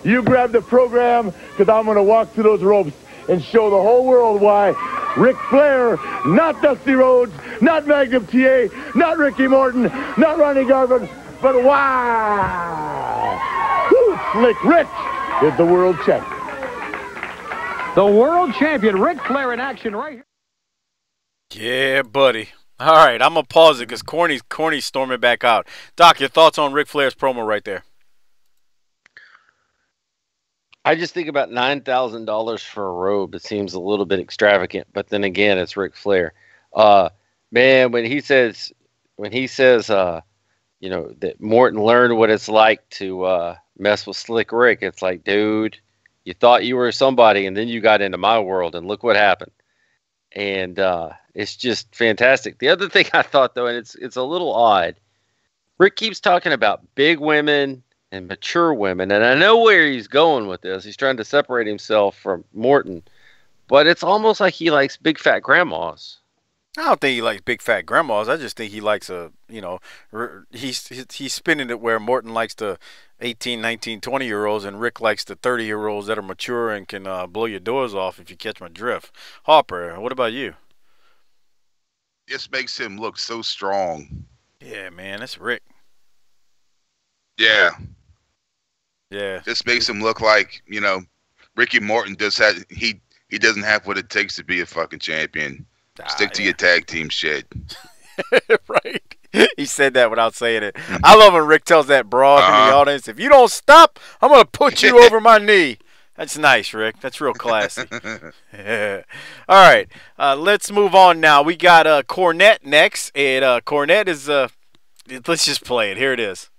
You grab the program, because I'm going to walk through those ropes and show the whole world why Ric Flair, not Dusty Rhodes, not Magnum TA, not Ricky Morton, not Ronnie Garvin, but why Slick Rick is the world champion. The world champion, Ric Flair, in action right here. Yeah, buddy. All right, I'm gonna pause it because Corny's storming back out. Doc, your thoughts on Ric Flair's promo right there? I just think about $9,000 for a robe. It seems a little bit extravagant, but then again, it's Ric Flair. Man, when he says, that Morton learned what it's like to mess with Slick Rick, it's like, dude, you thought you were somebody, and then you got into my world, and look what happened. And it's just fantastic. The other thing I thought, though, and it's a little odd, Rick keeps talking about big women and mature women, and I know where he's going with this. He's trying to separate himself from Morton, but it's almost like he likes big fat grandmas. I don't think he likes big fat grandmas. I just think he likes he's spinning it where Morton likes the 18, 19, 20-year-olds, and Rick likes the 30-year-olds that are mature and can blow your doors off if you catch my drift. Harper, what about you? This makes him look so strong. Yeah, man, that's Rick. Yeah. Yeah. This makes him look like, Ricky Morton he doesn't have what it takes to be a fucking champion. Stick to your tag team shit. Right. He said that without saying it. I love when Rick tells that broad in the audience, if you don't stop, I'm going to put you over my knee. That's nice, Rick. That's real classy. Yeah. All right. Let's move on now. We got Cornette next. And Cornette is, let's just play it. Here it is.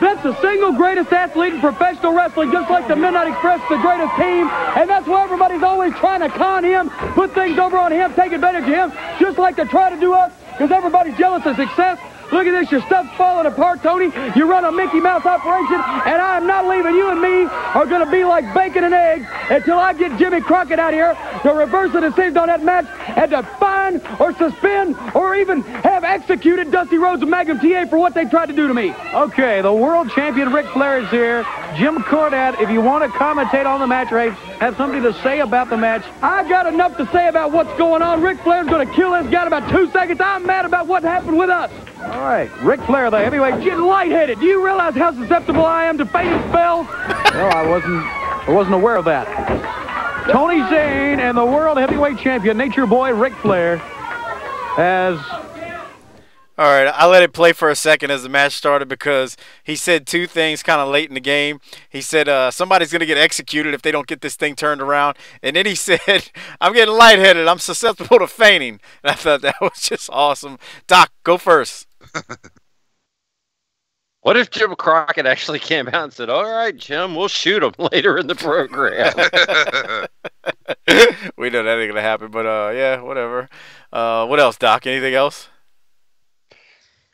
That's the single greatest athlete in professional wrestling, just like the Midnight Express is the greatest team, and that's why everybody's always trying to con him, put things over on him, take advantage of him, just like they try to do us, because everybody's jealous of success. Look at this, your stuff's falling apart, Tony. You run a Mickey Mouse operation, and I am not leaving. You and me are going to be like bacon and eggs until I get Jimmy Crockett out here to reverse the decision on that match and to fine or suspend or even have executed Dusty Rhodes and Magnum TA for what they tried to do to me. Okay, the world champion Ric Flair is here. Jim Cornette, if you want to commentate on the match, Ray, have something to say about the match. I got enough to say about what's going on. Ric Flair's going to kill this guy in about 2 seconds. I'm mad about what happened with us. All right, Ric Flair, the heavyweight. Getting lightheaded. Do you realize how susceptible I am to fatal spells? Well, I wasn't aware of that. Tony Zane and the world heavyweight champion, Nature Boy Ric Flair, has... All right, I let it play for a second as the match started because he said two things kind of late in the game. He said somebody's going to get executed if they don't get this thing turned around. And then he said, I'm getting lightheaded. I'm susceptible to fainting. And I thought that was just awesome. Doc, go first. What if Jim Crockett actually came out and said, all right, Jim, we'll shoot him later in the program? We know that ain't going to happen, but yeah, whatever. What else, Doc? Anything else?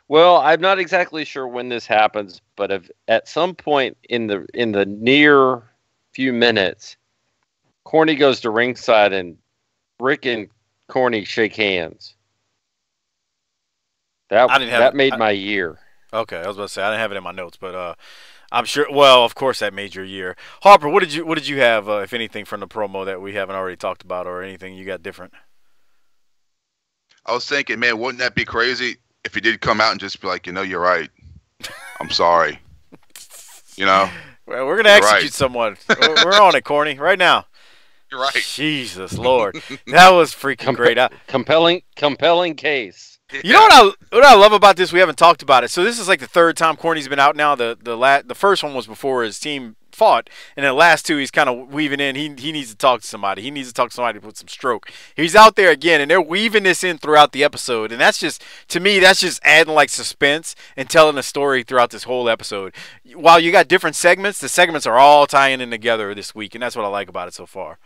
Well, I'm not exactly sure when this happens, but if at some point in the near few minutes, Corny goes to ringside and Rick and Corny shake hands. That made my year. Okay, I was about to say I didn't have it in my notes, but I'm sure. Well, of course that made your year. Harper, what did you have, if anything, from the promo that we haven't already talked about, or anything you got different? I was thinking, man, wouldn't that be crazy if he did come out and just be like, you're right. I'm sorry. Well, we're gonna execute someone. We're on it, Corny, right now. You're right. Jesus Lord, that was freaking great. Compelling case. You know what I love about this? We haven't talked about it. So this is like the third time Corny's been out now. The first one was before his team fought, and then the last two he's kind of weaving in. He needs to talk to somebody. He needs to talk to somebody to put some stroke. He's out there again, and they're weaving this in throughout the episode, and that's just, to me, that's just adding like suspense and telling a story throughout this whole episode. While you got different segments, the segments are all tying in together this week, and that's what I like about it so far.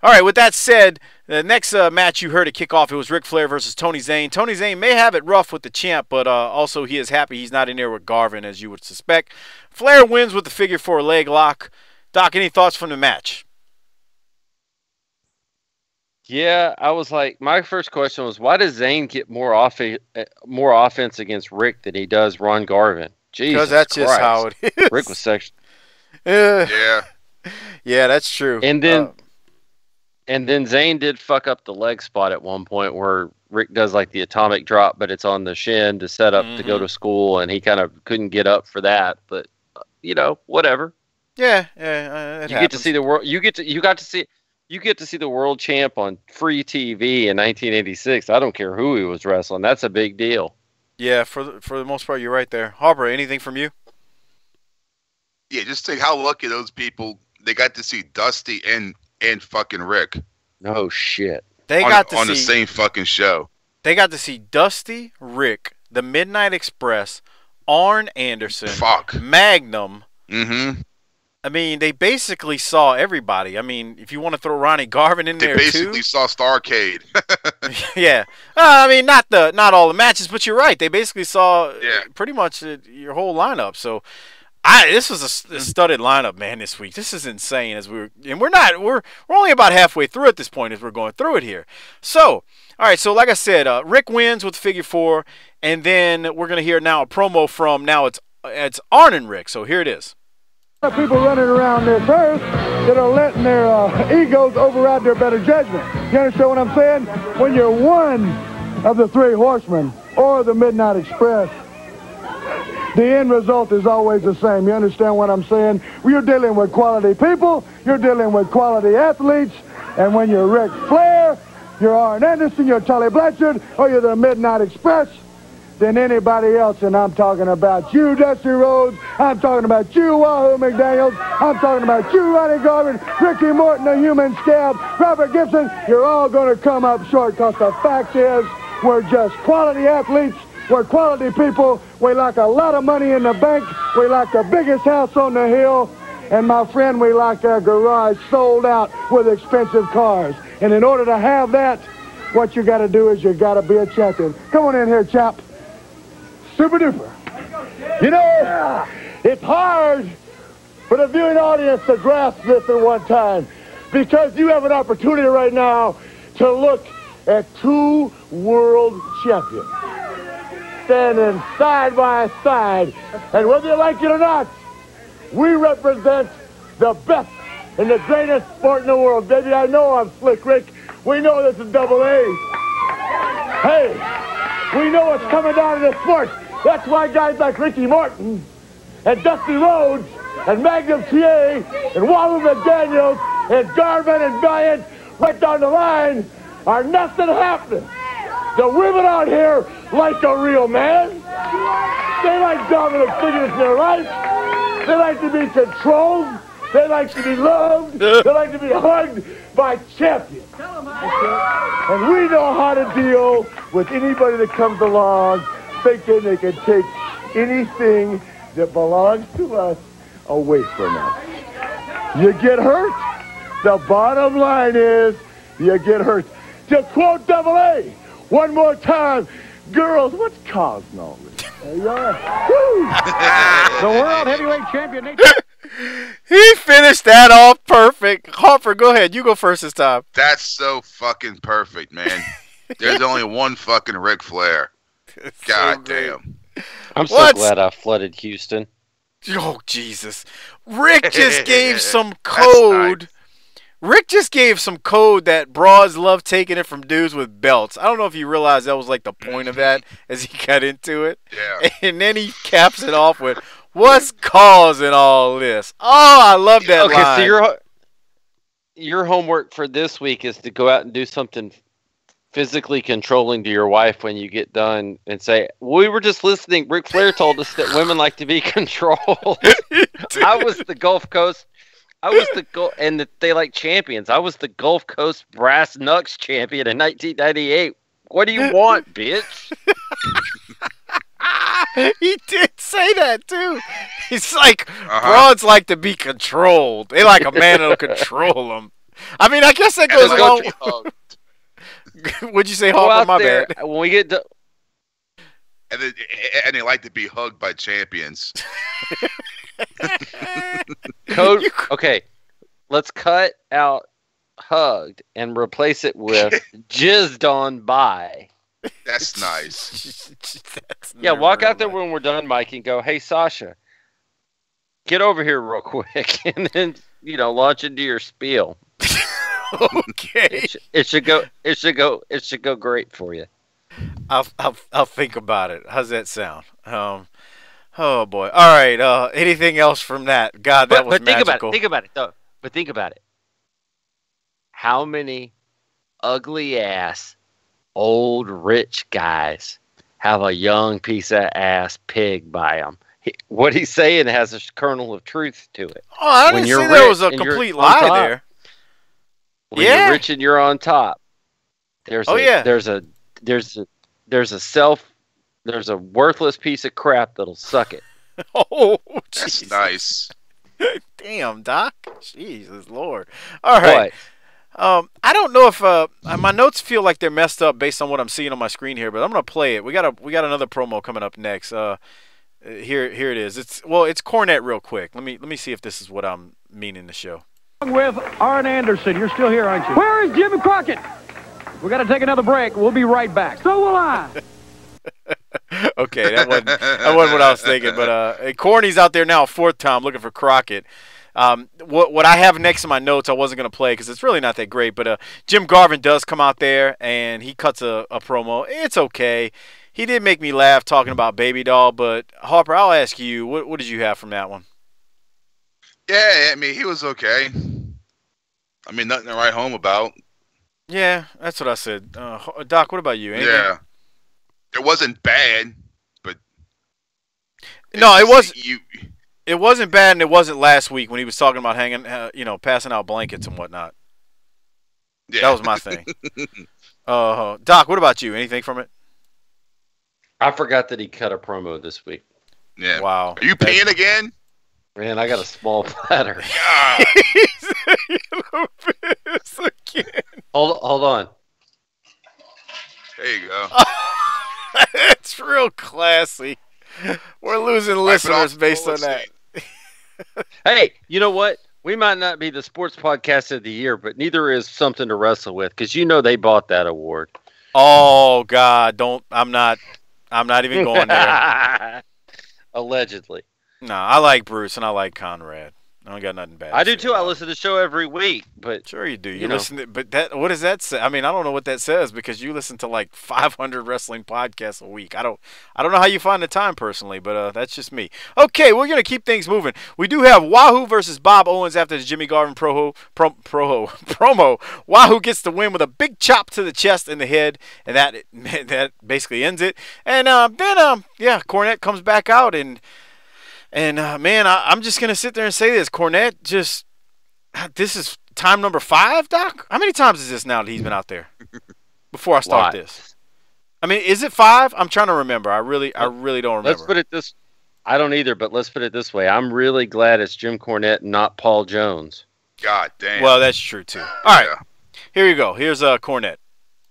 All right, with that said, the next match you heard it kick off, it was Ric Flair versus Tony Zane. Tony Zane may have it rough with the champ, but also he is happy he's not in there with Garvin, as you would suspect. Flair wins with the figure 4 leg lock. Doc, any thoughts from the match? Yeah, I was like, my first question was, why does Zane get more offense against Rick than he does Ron Garvin? Jesus Because that's Christ. just how it is. Rick was section. Yeah. Yeah, that's true. And then Zane did fuck up the leg spot at one point where Rick does like the atomic drop, but it's on the shin to set up to go to school, and he kind of couldn't get up for that. But whatever. Yeah, you get to see the world. You got to see You get to see the world champ on free TV in 1986. I don't care who he was wrestling. That's a big deal. Yeah, for the most part, you're right there. Harper, anything from you? Yeah, just think how lucky those people, they got to see Dusty and fucking Rick. No shit. They got to see on the same fucking show. They got to see Dusty, Rick, the Midnight Express, Arn Anderson, Magnum. Mm-hmm. I mean, they basically saw everybody. I mean, if you want to throw Ronnie Garvin in there too. They basically saw Starrcade. Yeah. I mean, not all the matches, but you're right. They basically saw pretty much your whole lineup. So, this was a studded lineup, man, this week. This is insane. We're only about halfway through at this point as we're going through it here. So, all right. So, like I said, Rick wins with figure 4, and then we're gonna hear now a promo from it's Arn and Rick. So here it is. People running around this earth that are letting their egos override their better judgment. You understand what I'm saying? When you're one of the 3 horsemen or the Midnight Express, the end result is always the same. You understand what I'm saying? You're dealing with quality people, you're dealing with quality athletes, and when you're Ric Flair, you're Arn Anderson, you're Tully Blanchard, or you're the Midnight Express, than anybody else, and I'm talking about you, Dusty Rhodes, I'm talking about you, Wahoo McDaniels, I'm talking about you, Ronnie Garvin, Ricky Morton, the Human Scab, Robert Gibson. You're all going to come up short, because the fact is, we're just quality athletes, we're quality people, we like a lot of money in the bank, we like the biggest house on the hill, and my friend, we like our garage sold out with expensive cars. And in order to have that, what you got to do is you got to be a champion. Come on in here, chap. Super duper. You know, it's hard for the viewing audience to grasp this at one time, because you have an opportunity right now to look at 2 world champions standing side by side. And whether you like it or not, we represent the best and the greatest sport in the world. Baby, I know I'm Slick Rick. We know this is Double A. Hey, we know what's coming down in this sport. That's why guys like Ricky Morton and Dusty Rhodes and Magnum TA and Wahoo McDaniels and Garvin and Bryant right down the line are nothing happening. The women out here like a real man. They like dominant figures in their life. They like to be controlled. They like to be loved. They like to be hugged by champions. And we know how to deal with anybody that comes along thinking they can take anything that belongs to us away from us. You get hurt, the bottom line is you get hurt. To quote Double A, one more time, girls, what's causing all this? There you are. The world heavyweight champion. He finished that off perfect. Harper, go ahead. You go first this time. That's so fucking perfect, man. There's only one fucking Ric Flair. God damn. I'm so glad I flooded Houston. Oh, Jesus. Rick just gave some code. Nice. Rick just gave some code that broads love taking it from dudes with belts. I don't know if you realize that was like the point of that as he got into it. Yeah. And then he caps it off with, what's causing all this? Oh, I love that line. Okay, so your homework for this week is to go out and do something physically controlling to your wife when you get done and say, we were just listening. Ric Flair told us that women like to be controlled. I was the Gulf Coast. And that they like champions. I was the Gulf Coast Brass Knucks champion in 1998. What do you want, bitch? He did say that, too. He's like, broads like to be controlled. They like a man that'll control them. I mean, I guess that goes along. What'd you say, Harper? My bad. When we get to... And they like to be hugged by champions. Code. Okay, let's cut out hugged and replace it with jizzed on by. That's nice. Yeah, walk out there when we're done, Mike, and go, hey, Sasha, get over here real quick, and then launch into your spiel. Okay. It should go great for you. I'll think about it. How's that sound? Oh boy. All right. Anything else from that? God, that was magical. Think about it though. But think about it. how many ugly-ass, old, rich guys have a young piece of ass pig by them. What he's saying has a kernel of truth to it. Oh, I didn't say there was a complete lie there. When you're rich and you're on top, there's a worthless piece of crap that'll suck it. Oh, that's Jesus. nice. Damn, Doc. Jesus Lord. All right. I don't know if my notes feel like they're messed up based on what I'm seeing on my screen here, but I'm gonna play it. We got another promo coming up next. Here it is. It's Cornette real quick. Let me see if this is what I'm meaning to show. With Arn Anderson. You're still here, aren't you? Where is Jimmy Crockett? We got to take another break. We'll be right back. So will I. Okay, that wasn't what I was thinking. But Corny's out there now, fourth time, looking for Crockett. What I have next in my notes, I wasn't going to play because it's really not that great. But Jim Garvin does come out there, and he cuts a promo. It's okay. He did make me laugh talking about Baby Doll. But, Harper, I'll ask you, what did you have from that one? Yeah, I mean, he was okay. I mean, nothing to write home about. Yeah, that's what I said. Doc, what about you? Anything? Yeah. It wasn't bad, but... No, it wasn't. It wasn't bad, and it wasn't last week when he was talking about hanging, passing out blankets and whatnot. Yeah. That was my thing. Doc, what about you? Anything from it? I forgot that he cut a promo this week. Yeah. Wow. Are you peeing again? Man, I got a small bladder. Hold on. There you go. It's real classy. We're losing listeners based on that. Hey, you know what? We might not be the sports podcast of the year, but neither is something to wrestle with because they bought that award. Oh God, I'm not even going there. Allegedly. No, I like Bruce and I like Conrad. I don't got nothing bad. I do too. I listen to the show every week, but sure you do. You listen, but what does that say? I mean, I don't know what that says because you listen to like 500 wrestling podcasts a week. I don't know how you find the time personally, but that's just me. Okay, we're gonna keep things moving. We do have Wahoo versus Bob Owens after the Jimmy Garvin promo. Wahoo gets the win with a big chop to the chest and the head, and that basically ends it. And then Cornette comes back out and man, I'm just going to sit there and say this. Cornette this is time number 5, Doc? How many times is this now that he's been out there before I start this? I mean, is it 5? I'm trying to remember. I really don't remember. Let's put it this I don't either, but let's put it this way. I'm really glad it's Jim Cornette and not Paul Jones. God damn. Well, that's true, too. All right. Here you go. Here's Cornette.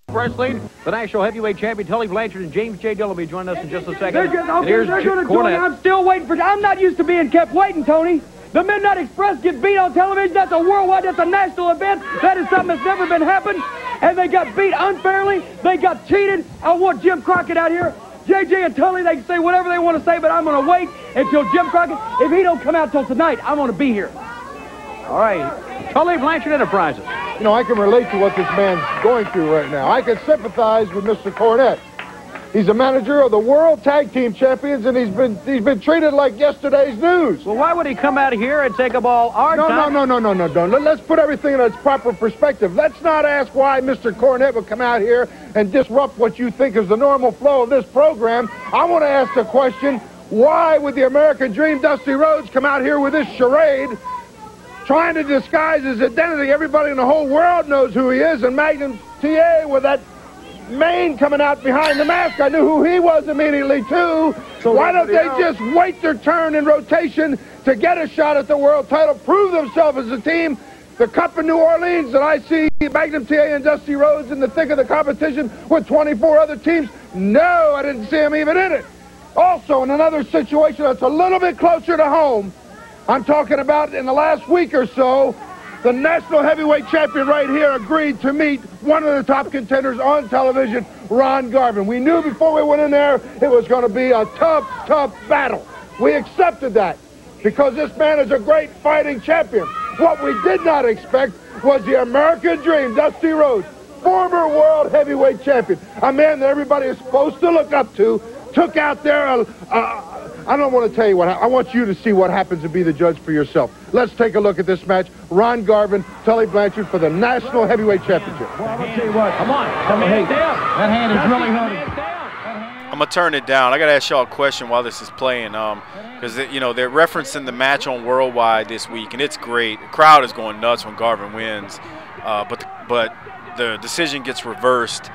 Wrestling, the National Heavyweight Champion Tully Blanchard and James J. Dillon will be joining us in just a second. Here's Cornette. I'm still waiting for. I'm not used to being kept waiting, Tony. The Midnight Express gets beat on television. That's a worldwide. That's a national event. That is something that's never been happened. And they got beat unfairly. They got cheated. I want Jim Crockett out here. JJ and Tully, they can say whatever they want to say, but I'm going to wait until Jim Crockett. If he don't come out till tonight, I'm going to be here. All right, Tully Blanchard Enterprises. You know, I can relate to what this man's going through right now. I can sympathize with Mr. Cornette. He's a manager of the World Tag Team Champions, and he's been treated like yesterday's news. Well, why would he come out here and take up all our time? No. Let's put everything in its proper perspective. Let's not ask why Mr. Cornette would come out here and disrupt what you think is the normal flow of this program. I want to ask the question, why would the American Dream Dusty Rhodes come out here with this charade, trying to disguise his identity? Everybody in the whole world knows who he is, and Magnum TA with that mane coming out behind the mask, I knew who he was immediately too. So why don't they just wait their turn in rotation to get a shot at the world title, prove themselves as a team? The Cup in New Orleans, and I see Magnum TA and Dusty Rhodes in the thick of the competition with 24 other teams. No, I didn't see him even in it. Also, in another situation that's a little bit closer to home, I'm talking about in the last week or so, the national heavyweight champion right here agreed to meet one of the top contenders on television, Ron Garvin. We knew before we went in there it was going to be a tough battle. We accepted that because this man is a great fighting champion. What we did not expect was the American Dream, Dusty Rhodes, former world heavyweight champion, a man that everybody is supposed to look up to, took out there I don't want to tell you what I want you to see what happens and be the judge for yourself. Let's take a look at this match. Ron Garvin, Tully Blanchard for the National Heavyweight Championship. Well, I'll tell you what. Come on. Hey, that hand is really hurting. I'm going to turn it down. I got to ask y'all a question while this is playing. Because, you know, they're referencing the match on Worldwide this week, and it's great. The crowd is going nuts when Garvin wins. But the decision gets reversed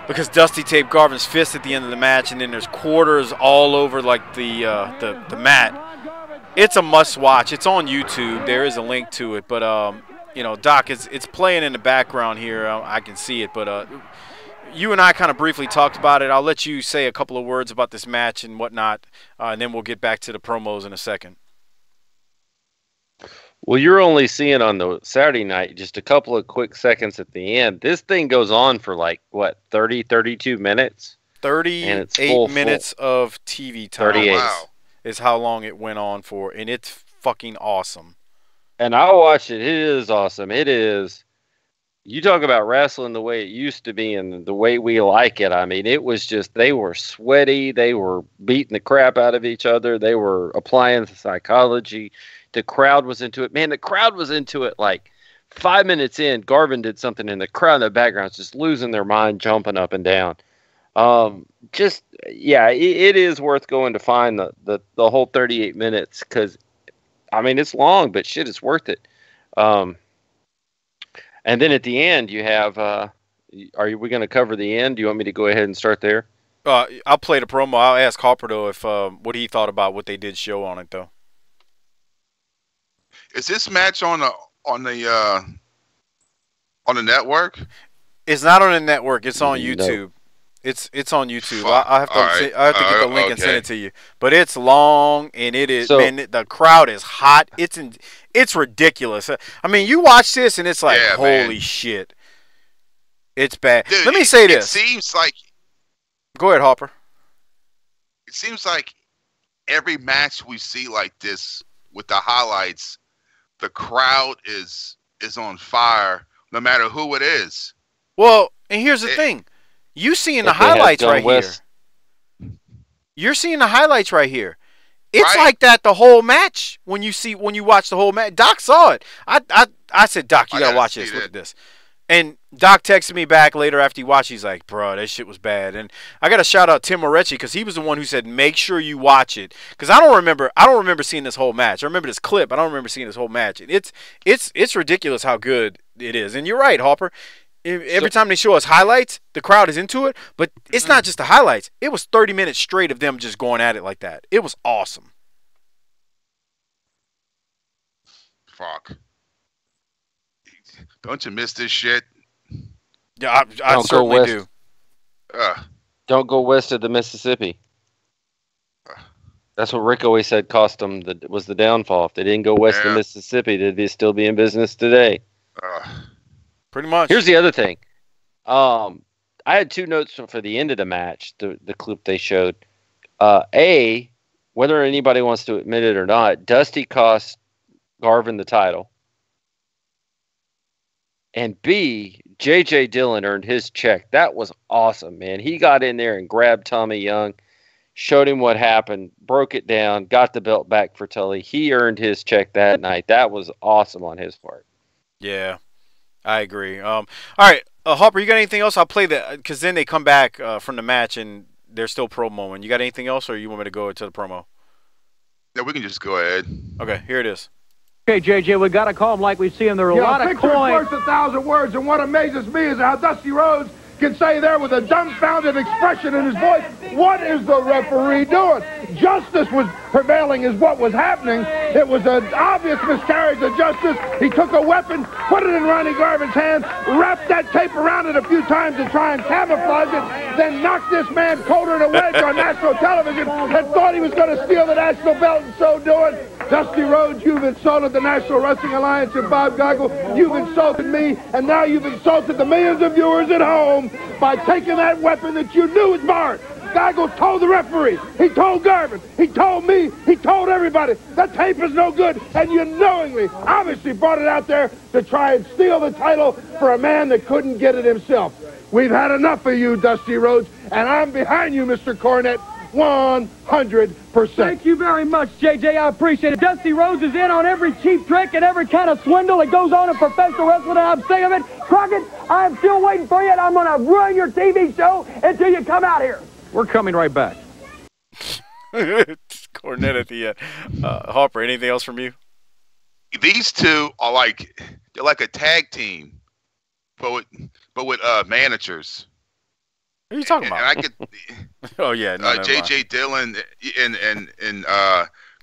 because Dusty taped Garvin's fist at the end of the match, and then there's quarters all over like the mat. It's a must-watch. It's on YouTube. There is a link to it. But, you know, Doc, it's playing in the background here. I can see it. But you and I kind of briefly talked about it. I'll let you say a couple of words about this match and whatnot, and then we'll get back to the promos in a second. Well, you're only seeing on the Saturday night just a couple of quick seconds at the end. This thing goes on for like, what, 30, 32 minutes? 38 minutes of TV time. 38. Wow. Is how long it went on for, and it's fucking awesome. And I watched it. It is awesome. It is. You talk about wrestling the way it used to be and the way we like it. I mean, it was just, they were sweaty. They were beating the crap out of each other. They were applying the psychology. The crowd was into it. Man, the crowd was into it like 5 minutes in. Garvin did something, and the crowd in the background is just losing their mind, jumping up and down. It is worth going to find the whole 38 minutes because, I mean, it's long, but shit, it's worth it. And then at the end, you have, are we going to cover the end? Do you want me to go ahead and start there? I'll play the promo. I'll ask Harper, though, if what he thought about what they did show on it, though. Is this match on the network? It's not on the network. It's on YouTube. No. It's on YouTube. I have to get the link and send it to you. But it's long, and it is. Man, the crowd is hot. It's ridiculous. I mean, you watch this, and it's like, holy shit, it's bad. Dude, let me say this. It seems like. Go ahead, Harper. It seems like every match we see like this with the highlights, the crowd is on fire, no matter who it is. Well, and here's the thing. You seeing the highlights right here. You're seeing the highlights right here. It's like that the whole match when you watch the whole match. Doc saw it. I said, Doc, you gotta watch this. Look at this. And Doc texted me back later after he watched. He's like, bro, that shit was bad. And I got to shout out Tim Moretti because he was the one who said, make sure you watch it. Because I don't remember seeing this whole match. I remember this clip. I don't remember seeing this whole match. And it's ridiculous how good it is. And you're right, Harper. Every time they show us highlights, the crowd is into it. But it's not just the highlights. It was 30 minutes straight of them just going at it like that. It was awesome. Fuck. Don't you miss this shit? Yeah, I certainly do. Don't go west of the Mississippi. That's what Rick always said cost them was the downfall. If they didn't go west of Mississippi, they'd still be in business today. Pretty much. Here's the other thing. I had two notes for the end of the match, the clip they showed. Whether anybody wants to admit it or not, Dusty cost Garvin the title. And B, J.J. Dillon earned his check. That was awesome, man. He got in there and grabbed Tommy Young, showed him what happened, broke it down, got the belt back for Tully. He earned his check that night. That was awesome on his part. Yeah, I agree. All right, Harper, you got anything else? I'll play that because then they come back from the match and they're still promoing. You got anything else, or you want me to go into the promo? Yeah, we can just go ahead. Okay, here it is. Okay, JJ, we got to call him like we see him. There are a lot of coins. Worth 1,000 words, and what amazes me is how Dusty Rhodes can say there with a dumbfounded expression in his voice, what is the referee doing? Justice was prevailing is what was happening. It was an obvious miscarriage of justice. He took a weapon, put it in Ronnie Garvin's hands, wrapped that tape around it a few times to try and camouflage it, then knocked this man colder than a wedge on national television and thought he was going to steal the national belt in so doing. Dusty Rhodes, you've insulted the National Wrestling Alliance and Bob Geigel. You've insulted me, and now you've insulted the millions of viewers at home by taking that weapon that you knew was barred. Geigel told the referee, he told Garvin, he told me, he told everybody, that tape is no good, and you knowingly, obviously brought it out there to try and steal the title for a man that couldn't get it himself. We've had enough of you, Dusty Rhodes, and I'm behind you, Mr. Cornette. 100%. Thank you very much, JJ. I appreciate it. Dusty Rhodes is in on every cheap trick and every kind of swindle that goes on in professional wrestling, and I'm sick of it. Crockett, I'm still waiting for you, and I'm going to ruin your TV show until you come out here. We're coming right back. Cornette at the end. Harper, anything else from you? These two are they're like a tag team, but with managers. What are you talking about? And I could. Oh yeah, J.J. Dillon and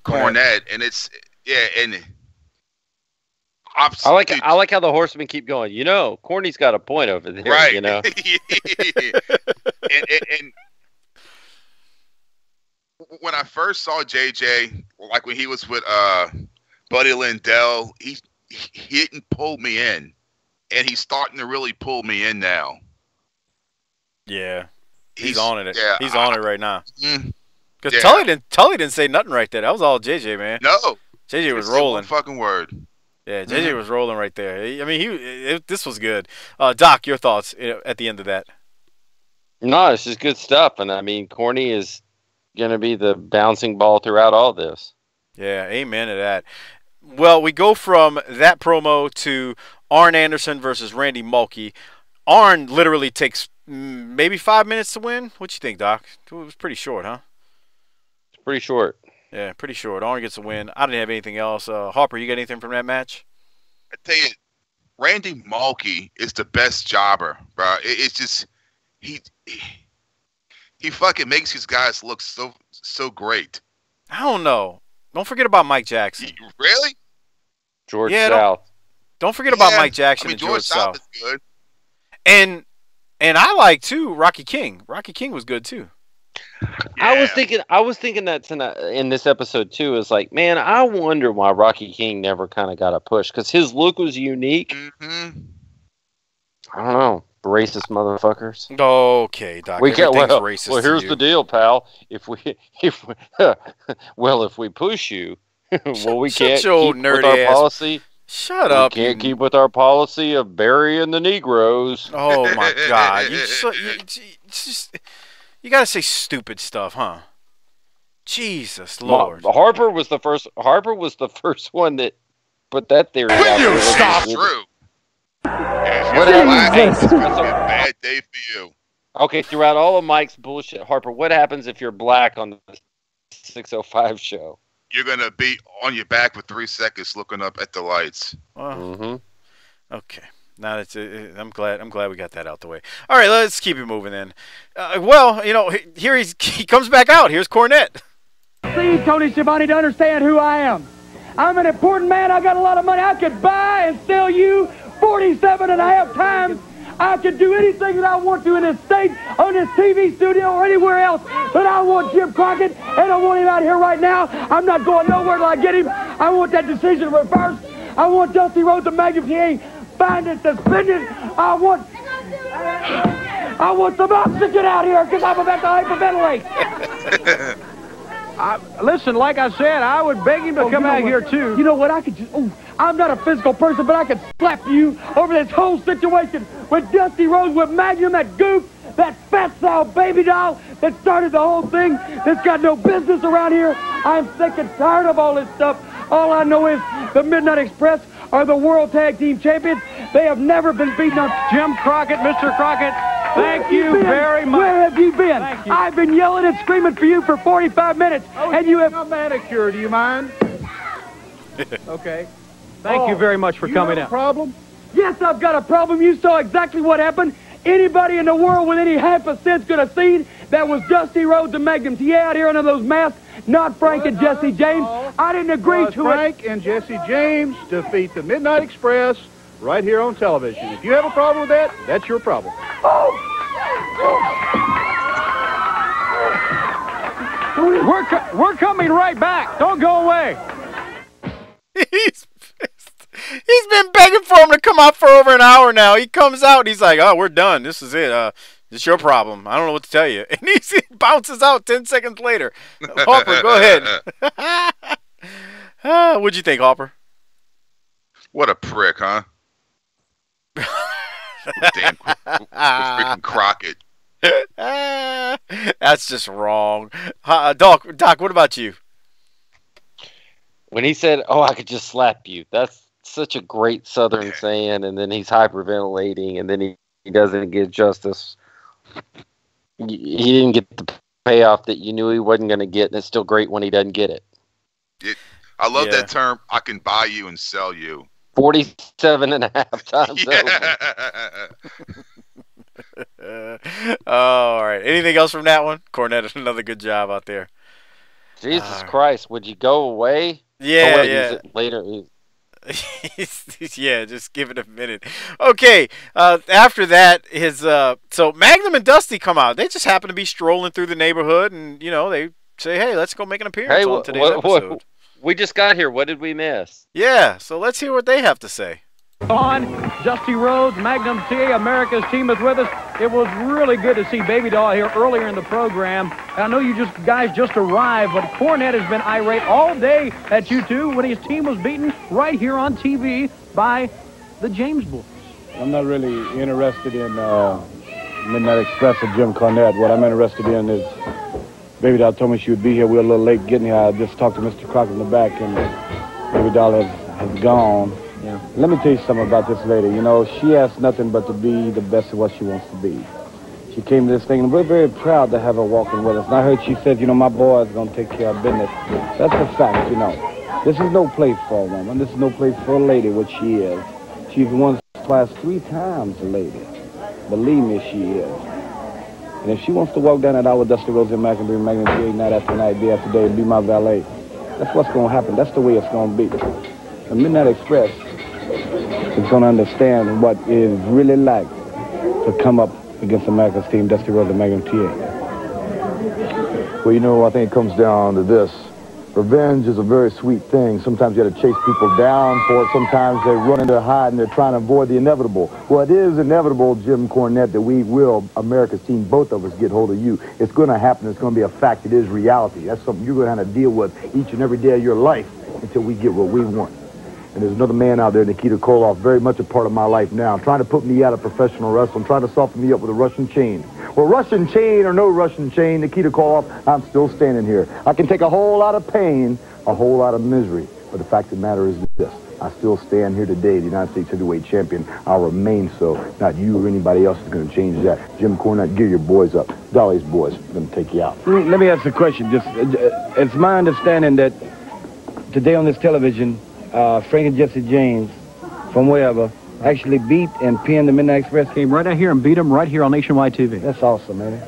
Cornette, and it's and. I like how the Horsemen keep going. You know, Corny's got a point over there. Right. You know. and when I first saw JJ, like when he was with Buddy Lindell, he didn't pull me in, and he's starting to really pull me in now. Yeah, he's on it. Yeah, he's on it right now. Because yeah. Tully didn't say nothing right there. That was all JJ, man. No, JJ was rolling. One fucking word. Yeah, JJ was rolling right there. I mean, this was good. Doc, your thoughts at the end of that? No, it's just good stuff, and I mean, Corny is going to be the bouncing ball throughout all this. Yeah, amen to that. Well, we go from that promo to Arn Anderson versus Randy Mulkey. Arn literally takes maybe 5 minutes to win. What you think, Doc? It was pretty short, huh? It's pretty short. Yeah, pretty short. Arn gets a win. I didn't have anything else. Harper, you got anything from that match? I tell you, Randy Mulkey is the best jobber, bro. It's just he fucking makes these guys look so great. I don't know. Don't forget about Mike Jackson. Really? George South. Don't forget about Mike Jackson and George South. Is good. And I like too Rocky King. Rocky King was good too. Yeah. I was thinking that tonight in this episode too. Is like, man, I wonder why Rocky King never kind of got a push, because his look was unique. Mm-hmm. I don't know, racist motherfuckers. Okay, Doc. Racist. Well, here's the deal, pal. If we push you, well, we can't keep with our policy. Shut up. We can't keep with our policy of burying the Negroes. Oh my God! You gotta say stupid stuff, huh? Jesus Lord. Harper was the first one that put that theory out. Will you stop? True. What happens? It's gonna be a bad day for you. Okay, throughout all of Mike's bullshit, Harper, what happens if you're black on the 605 show? You're gonna be on your back for 3 seconds, looking up at the lights. Okay. Now I'm glad we got that out the way. All right, let's keep it moving then. Well, you know, here he comes back out. Here's Cornette. See, Tony Schiavone, to understand who I am. I'm an important man. I got a lot of money. I could buy and sell you 47 and a half times. I could do anything that I want to in this state, on this TV studio, or anywhere else. But I want Jim Crockett, and I want him out here right now. I'm not going nowhere till I get him. I want that decision reversed. I want Dusty Rhodes and Magnum TA fined and suspended. I want some oxygen out here because I'm about to hyperventilate. Listen, like I said, I would beg him to come out here too. You know what? I could just, I'm not a physical person, but I could slap you over this whole situation with Dusty Rhodes, with Magnum, that goof, that fat sow baby doll that started the whole thing, that's got no business around here. I'm sick and tired of all this stuff. All I know is the Midnight Express are the World Tag Team Champions. They have never been beaten up. Jim Crockett, Mr. Crockett, thank you very much. Where have you been? I've been yelling and screaming for you for 45 minutes, and you have a manicure. Do you mind? Okay. Thank you very much for coming out. Problem? Yes, I've got a problem. You saw exactly what happened. Anybody in the world with any half a sense could have seen that was Dusty Rhodes and Magnum TA out here under those masks, not Frank and Jesse James. I didn't agree to Frank and Jesse James defeat the Midnight Express right here on television. If you have a problem with that, that's your problem. We're coming right back. Don't go away. He's pissed. He's been begging for him to come out for over an hour now. He comes out and he's like, "Oh, we're done. This is it. It's your problem. I don't know what to tell you." And he bounces out 10 seconds later. Harper, go ahead. What'd you think, Harper? What a prick, huh? Damn freaking Crockett. That's just wrong. Doc, what about you? When he said, "Oh, I could just slap you," that's such a great Southern saying, and then he's hyperventilating, and then he doesn't get justice. He didn't get the payoff that you knew he wasn't going to get, and it's still great when he doesn't get it. I love that term, I can buy you and sell you. 47.5 times over. All right. Anything else from that one? Cornette, another good job out there. Jesus Christ, would you go away? Yeah, yeah. Later. Yeah, just give it a minute. Okay, after that, so Magnum and Dusty come out. They just happen to be strolling through the neighborhood, and they say, "Hey, let's go make an appearance on today's episode." We just got here. What did we miss? Yeah, so let's hear what they have to say. On Dusty Rhodes, Magnum TA, America's team is with us. It was really good to see Baby Doll here earlier in the program. I know you guys just arrived, but Cornette has been irate all day at you two when his team was beaten right here on TV by the James Boys. I'm not really interested in Midnight Express or Jim Cornette. What I'm interested in is Baby Doll told me she would be here. We were a little late getting here. I just talked to Mr. Crockett in the back, and Baby Doll has gone. Yeah. Let me tell you something about this lady. She has nothing but to be the best of what she wants to be. She came to this thing, and we're very proud to have her walking with us. And I heard she said, my boy is going to take care of business. That's a fact, This is no place for a woman. This is no place for a lady, what she is. She's won class 3 times a lady. Believe me, she is. And if she wants to walk down that aisle with Dusty Rhodes and Magnum night after night, day after day, and be my valet, that's what's going to happen. That's the way it's going to be. The Midnight Express is going to understand what it is really like to come up against America's team, Dusty Rhodes and Magnum TA. Well, I think it comes down to this. Revenge is a very sweet thing. Sometimes you got to chase people down for it. Sometimes they run into a hide and they're trying to avoid the inevitable. Well, it is inevitable, Jim Cornette, that we will, America's team, both of us, get hold of you. It's going to happen. It's going to be a fact. It is reality. That's something you're going to have to deal with each and every day of your life until we get what we want. And there's another man out there, Nikita Koloff, very much a part of my life now, trying to put me out of professional wrestling, trying to soften me up with a Russian chain. Well, Russian chain or no Russian chain, Nikita Koloff, I'm still standing here. I can take a whole lot of pain, a whole lot of misery, but the fact of the matter is this. I still stand here today, the United States Heavyweight Champion. I'll remain so. Not you or anybody else is going to change that. Jim Cornette, gear your boys up. Dolly's boys are going to take you out. Let me ask a question. It's my understanding that today on this television, Frank and Jesse James, from wherever, actually beat and pinned the Midnight Express. Came right out here and beat them right here on Nationwide TV. That's awesome, man.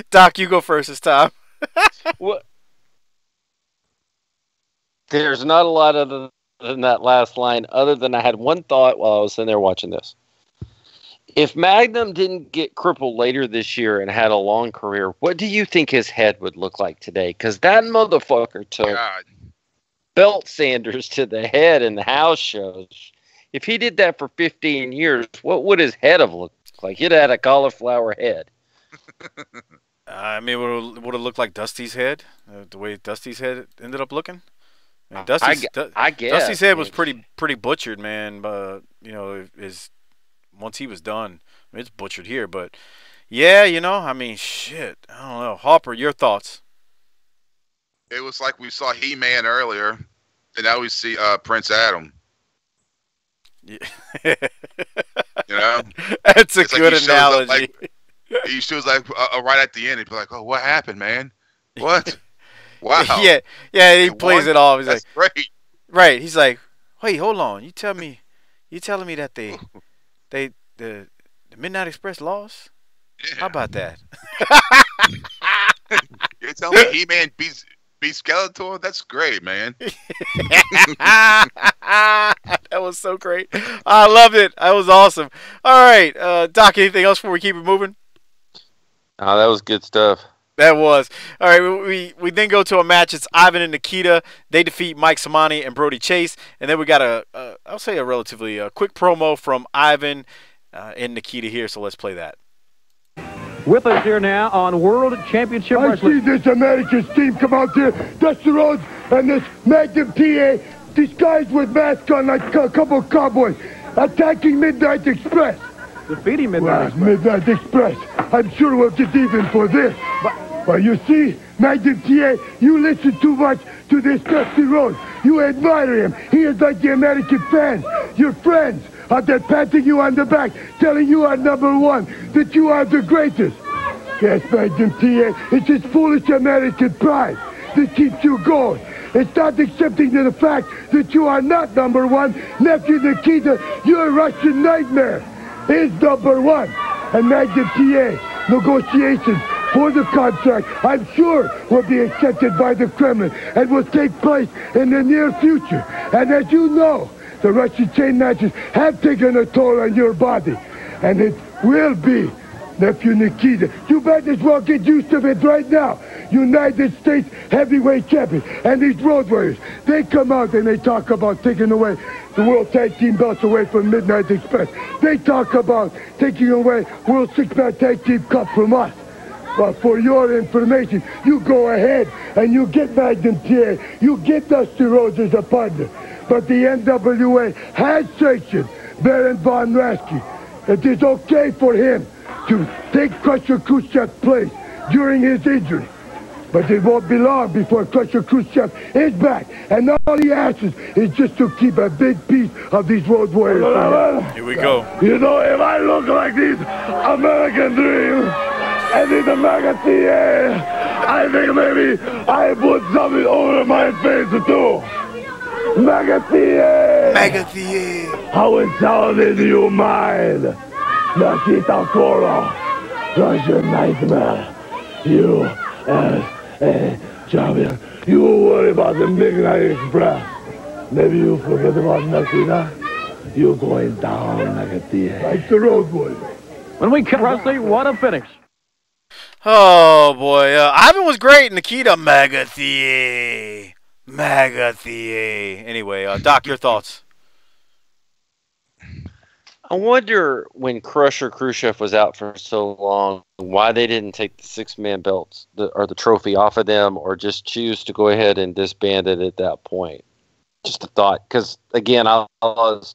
Doc, you go first this time. What? There's not a lot other than that last line, other than I had one thought while I was sitting there watching this. If Magnum didn't get crippled later this year and had a long career, what do you think his head would look like today? Because that motherfucker took belt sanders to the head in the house shows. If he did that for 15 years, what would his head have looked like? He'd have had a cauliflower head. Would it look like Dusty's head? The way Dusty's head ended up looking? I guess. Dusty's head was pretty butchered, man. But once he was done, it's butchered here. But yeah, shit. I don't know. Hopper, your thoughts? It was like we saw He-Man earlier, and now we see Prince Adam. Yeah. That's a good analogy. He shows right at the end. He'd be like, "Oh, what happened, man? What? Wow." Yeah. He plays it off. He's That's like, great. Right. He's like, "Wait, hold on. You telling me that the Midnight Express lost? Yeah. How about that?" You're telling me He-Man beats Skeletor? That's great, man. That was so great. I loved it. That was awesome. All right, Doc, anything else before we keep it moving? Oh, that was good stuff. That was. All right, we then go to a match. It's Ivan and Nikita. They defeat Mike Samani and Brody Chase. And then we got I'll say a relatively quick promo from Ivan and Nikita here, so let's play that. With us here now on World Championship Wrestling. I see this America's team come out there, Dusty Rhodes and this Magnum TA, disguised with masks on like a couple of cowboys, attacking Midnight Express. Defeating Midnight Express. Midnight Express. I'm sure we'll get even for this. But you see, Magnum TA, you listen too much to this Dusty Rhodes. You admire him. He is like the American fan. Your friends are there patting you on the back, telling you are number one, that you are the greatest. Yes, Magnum TA, it's his foolish American pride that keeps you going. It's not accepting the fact that you are not number one. Nephew Nikita, your Russian nightmare is number one. And Magnum TA, negotiations for the contract, I'm sure, will be accepted by the Kremlin and will take place in the near future. And as you know, the Russian chain matches have taken a toll on your body. And it will be, Nephew Nikita. You might as well get used to it right now. United States heavyweight champion. And these Road Warriors, they come out and they talk about taking away the World Tag Team belts away from Midnight Express. They talk about taking away World Six-Man Tag Team Cup from us. But for your information, you go ahead and you get Magnum TA. You get Dusty Rhodes as a partner. But the NWA has sanctioned Baron Von Raschke. It is okay for him to take Crusher Khrushchev's place during his injury. But it won't be long before Crusher Khrushchev is back. And all he asks is just to keep a big piece of these Road Warriors. Here we go. You know, if I look like this American Dream and this American TA, I think maybe I put something over my face too. Magathie! Magathie! How it sounded in your mind? Nikita Koloff, Russian nightmare. You as a champion, you worry about the Midnight Express. Maybe you forget about Nikita. You're going down, Magathie. Like the Road Warriors. When we come, Rusty, what a finish. Oh, boy. Ivan was great. Nikita, Magathie. Magathie. Anyway, Doc, your thoughts? I wonder when Crusher Khrushchev was out for so long, why they didn't take the six-man belts or the trophy off of them, or just choose to go ahead and disband it at that point. Just a thought, because again, Ivan was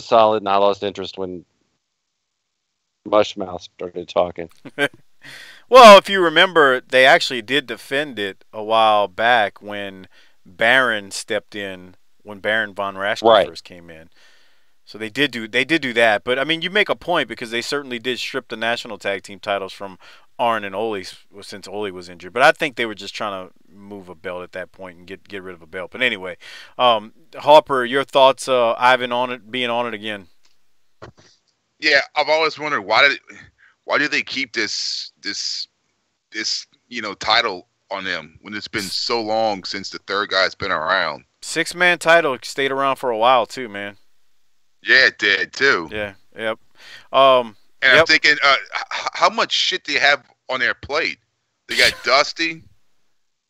solid, and I lost interest when Mushmouth started talking. Well, if you remember, they actually did defend it a while back when Baron stepped in, when Baron Von Raschke first came in. So they did do that. But I mean, you make a point, because they certainly did strip the national tag team titles from Arn and Ole since Ole was injured. But I think they were just trying to move a belt at that point and get rid of a belt. But anyway, Harper, your thoughts, Ivan, on it, being on it again? Yeah, I've always wondered why did they keep this title on them when it's been so long since the third guy's been around. 6-man title stayed around for a while too, man. Yeah, it did too. Yeah, yep. I'm thinking, how much shit do you have on their plate? They got Dusty,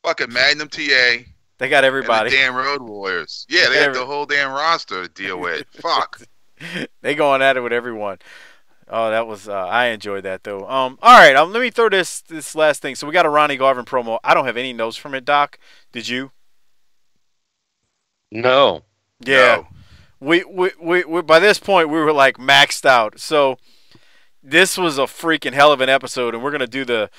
fucking Magnum TA. They got everybody. And the damn Road Warriors. Yeah, they got the whole damn roster to deal with. Fuck. They going at it with everyone. Oh, that was I enjoyed that though. All right, let me throw this last thing. So we got a Ronnie Garvin promo. I don't have any notes from it, Doc. Did you? No. Yeah. No. We by this point we were like maxed out. So this was a freaking hell of an episode, and we're gonna give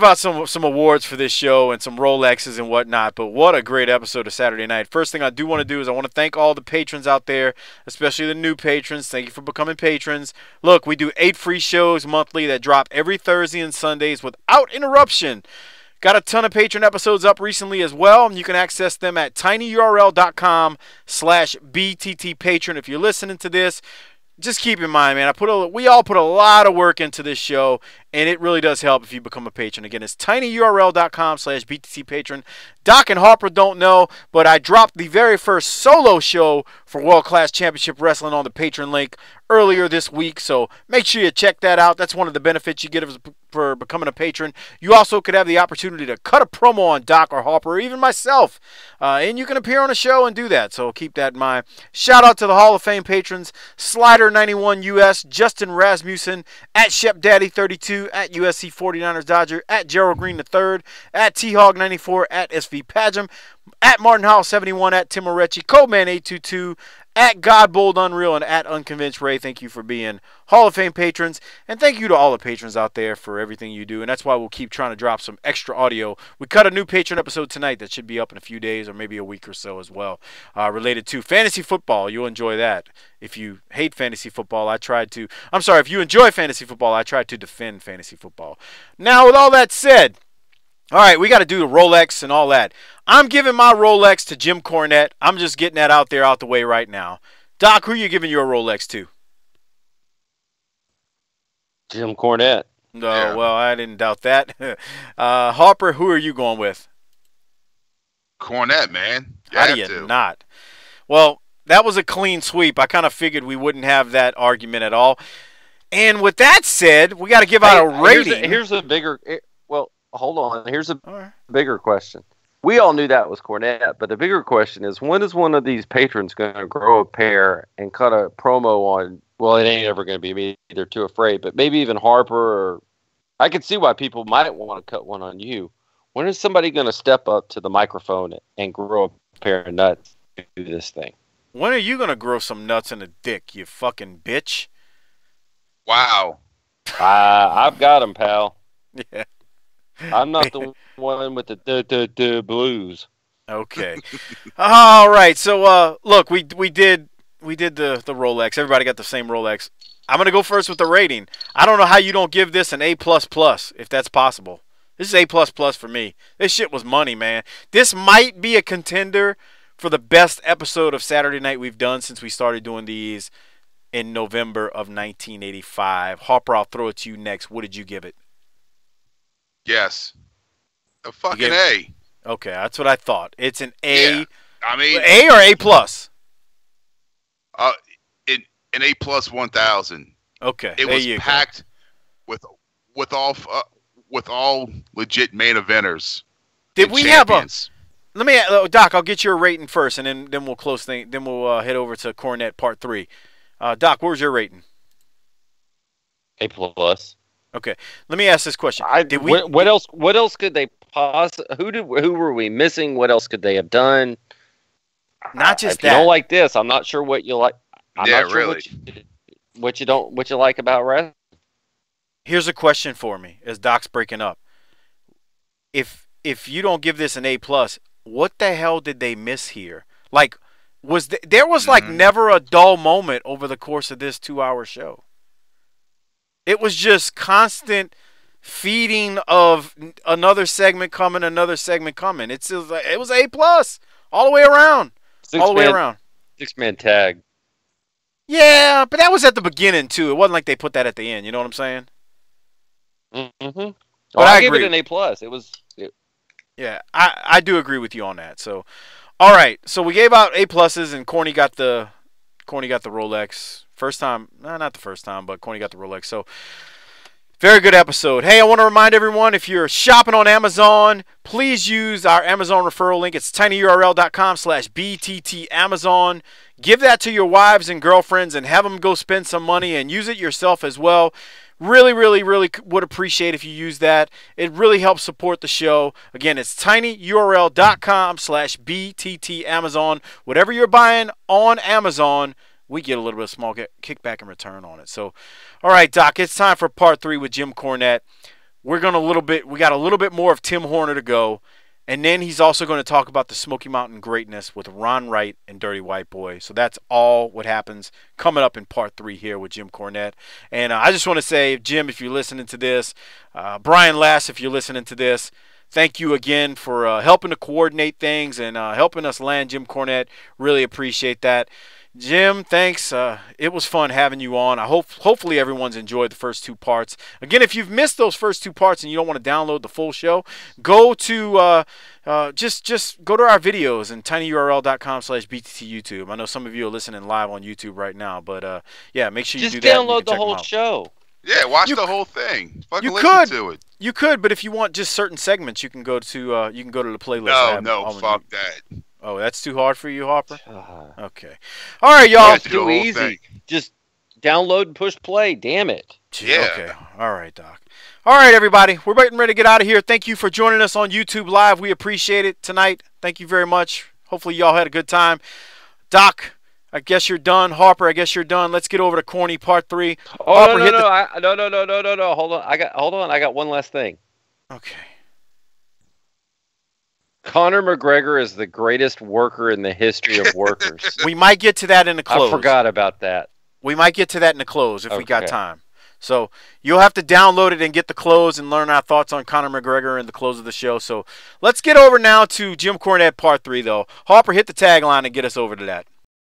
out some awards for this show and some Rolexes and whatnot. But what a great episode of Saturday Night. First thing I do want to do is I want to thank all the patrons out there, especially the new patrons. Thank you for becoming patrons. Look, we do 8 free shows monthly that drop every Thursday and Sundays without interruption. Got a ton of patron episodes up recently as well, and you can access them at tinyurl.com/bttpatron. If you're listening to this, just keep in mind, man, we all put a lot of work into this show, and it really does help if you become a patron. Again, it's tinyurl.com/bttpatron. Doc and Harper don't know, but I dropped the very first solo show for World Class Championship Wrestling on the Patreon link earlier this week, so make sure you check that out. That's one of the benefits you get for becoming a patron. You also could have the opportunity to cut a promo on Doc or Harper, or even myself, and you can appear on a show and do that, so keep that in mind. Shout out to the Hall of Fame patrons: Slider91 US, Justin Rasmussen, at ShepDaddy32, at USC 49ers Dodger, at Gerald Green III, at T-Hog94, at SV Padgham, at Martin Howell 71, at Tim Orechi, Codeman 822, at Godbold Unreal, and at Unconvinced Ray. Thank you for being Hall of Fame patrons, and thank you to all the patrons out there for everything you do, and that's why we'll keep trying to drop some extra audio. We cut a new patron episode tonight that should be up in a few days or maybe a week or so as well, related to fantasy football. You'll enjoy that. If you hate fantasy football, if you enjoy fantasy football, I tried to defend fantasy football. Now, with all that said, all right, we got to do the Rolex and all that. I'm giving my Rolex to Jim Cornette. I'm just getting that out the way right now. Doc, who are you giving your Rolex to? Jim Cornette. No, yeah. Well, I didn't doubt that. Harper, who are you going with? Cornette, man. How do you not? Well, that was a clean sweep. I kind of figured we wouldn't have that argument at all. And with that said, we got to give out a rating. Here's a bigger... Well, hold on. Here's a bigger question. We all knew that was Cornette, but the bigger question is, when is one of these patrons going to grow a pair and cut a promo on, well, it ain't ever going to be me, they're too afraid, but maybe even Harper, or I could see why people might want to cut one on you. When is somebody going to step up to the microphone and grow a pair of nuts to do this thing? When are you going to grow some nuts in a dick, you fucking bitch? Wow. I've got them, pal. Yeah. I'm not the one with the blues. Okay. All right. So look, we did the Rolex. Everybody got the same Rolex. I'm gonna go first with the rating. I don't know how you don't give this an A++, if that's possible. This is A++ for me. This shit was money, man. This might be a contender for the best episode of Saturday Night we've done since we started doing these in November of 1985. Harper, I'll throw it to you next. What did you give it? Yes. A fucking A. Okay, that's what I thought. It's an A. Yeah. I mean, A or A+? An A+ 1000. Okay. It was packed with all legit main eventers. Did we champions. Let me, Doc, I'll get your rating first, and then we'll close things. Then we'll head over to Cornette Part 3. Doc, what was your rating? A+. Okay, let me ask this question. What else could they possibly? Who were we missing? What else could they have done? Not just if that. You don't like this. I'm not sure what you like. I'm not sure really. What you like about wrestling. Here's a question for me as Doc's breaking up. If you don't give this an A+, what the hell did they miss here? Like, there was like never a dull moment over the course of this 2-hour show. It was just constant feeding of another segment coming. It was A+ all the way around. All the way around. 6-man tag. Yeah, but that was at the beginning too. It wasn't like they put that at the end. You know what I'm saying? Mm-hmm. But I gave agree. it an A+. Yeah, I do agree with you on that. So, all right. So we gave out A+, and Corny got the Rolex. First time, not the first time, but Corny got the Rolex. So, very good episode. Hey, I want to remind everyone, if you're shopping on Amazon, please use our Amazon referral link. It's tinyurl.com/BTTAmazon. Give that to your wives and girlfriends and have them go spend some money and use it yourself as well. Really, really, really would appreciate if you use that. It really helps support the show. Again, it's tinyurl.com/BTTAmazon. Whatever you're buying on Amazon, we get a little bit of small kickback in return on it. So, all right, Doc, it's time for part 3 with Jim Cornette. We got a little bit more of Tim Horner to go, and then he's also going to talk about the Smoky Mountain greatness with Ron Wright and Dirty White Boy. So that's all what happens coming up in part 3 here with Jim Cornette. And I just want to say, Jim, if you're listening to this, Brian Lass, if you're listening to this, thank you again for helping to coordinate things and helping us land Jim Cornette. Really appreciate that. Jim, thanks. It was fun having you on. Hopefully everyone's enjoyed the first 2 parts. Again, if you've missed those first 2 parts and you don't want to download the full show, go to just go to our videos and tinyurl.com/BTTYouTube. I know some of you are listening live on YouTube right now, but yeah, make sure you do that. Just download the whole show. Yeah, watch the whole thing. Fucking listen to it. You could, but if you want just certain segments, you can go to the playlist. No, fuck that. Oh, that's too hard for you, Harper? Okay. All right, y'all. It's too easy. Just download and push play. Damn it. Yeah. Okay. All right, Doc. All right, everybody. We're getting ready to get out of here. Thank you for joining us on YouTube Live. We appreciate it tonight. Thank you very much. Hopefully y'all had a good time. Doc, I guess you're done. Harper, I guess you're done. Let's get over to Corny Part 3. Oh, Harper, no. Hold on. I got one last thing. Okay. Conor McGregor is the greatest worker in the history of workers. We might get to that in the close. I forgot about that. We might get to that in the close if we got time. So you'll have to download it and get the close and learn our thoughts on Conor McGregor in the close of the show. So let's get over now to Jim Cornette Part 3, though. Harper, hit the tagline and get us over to that.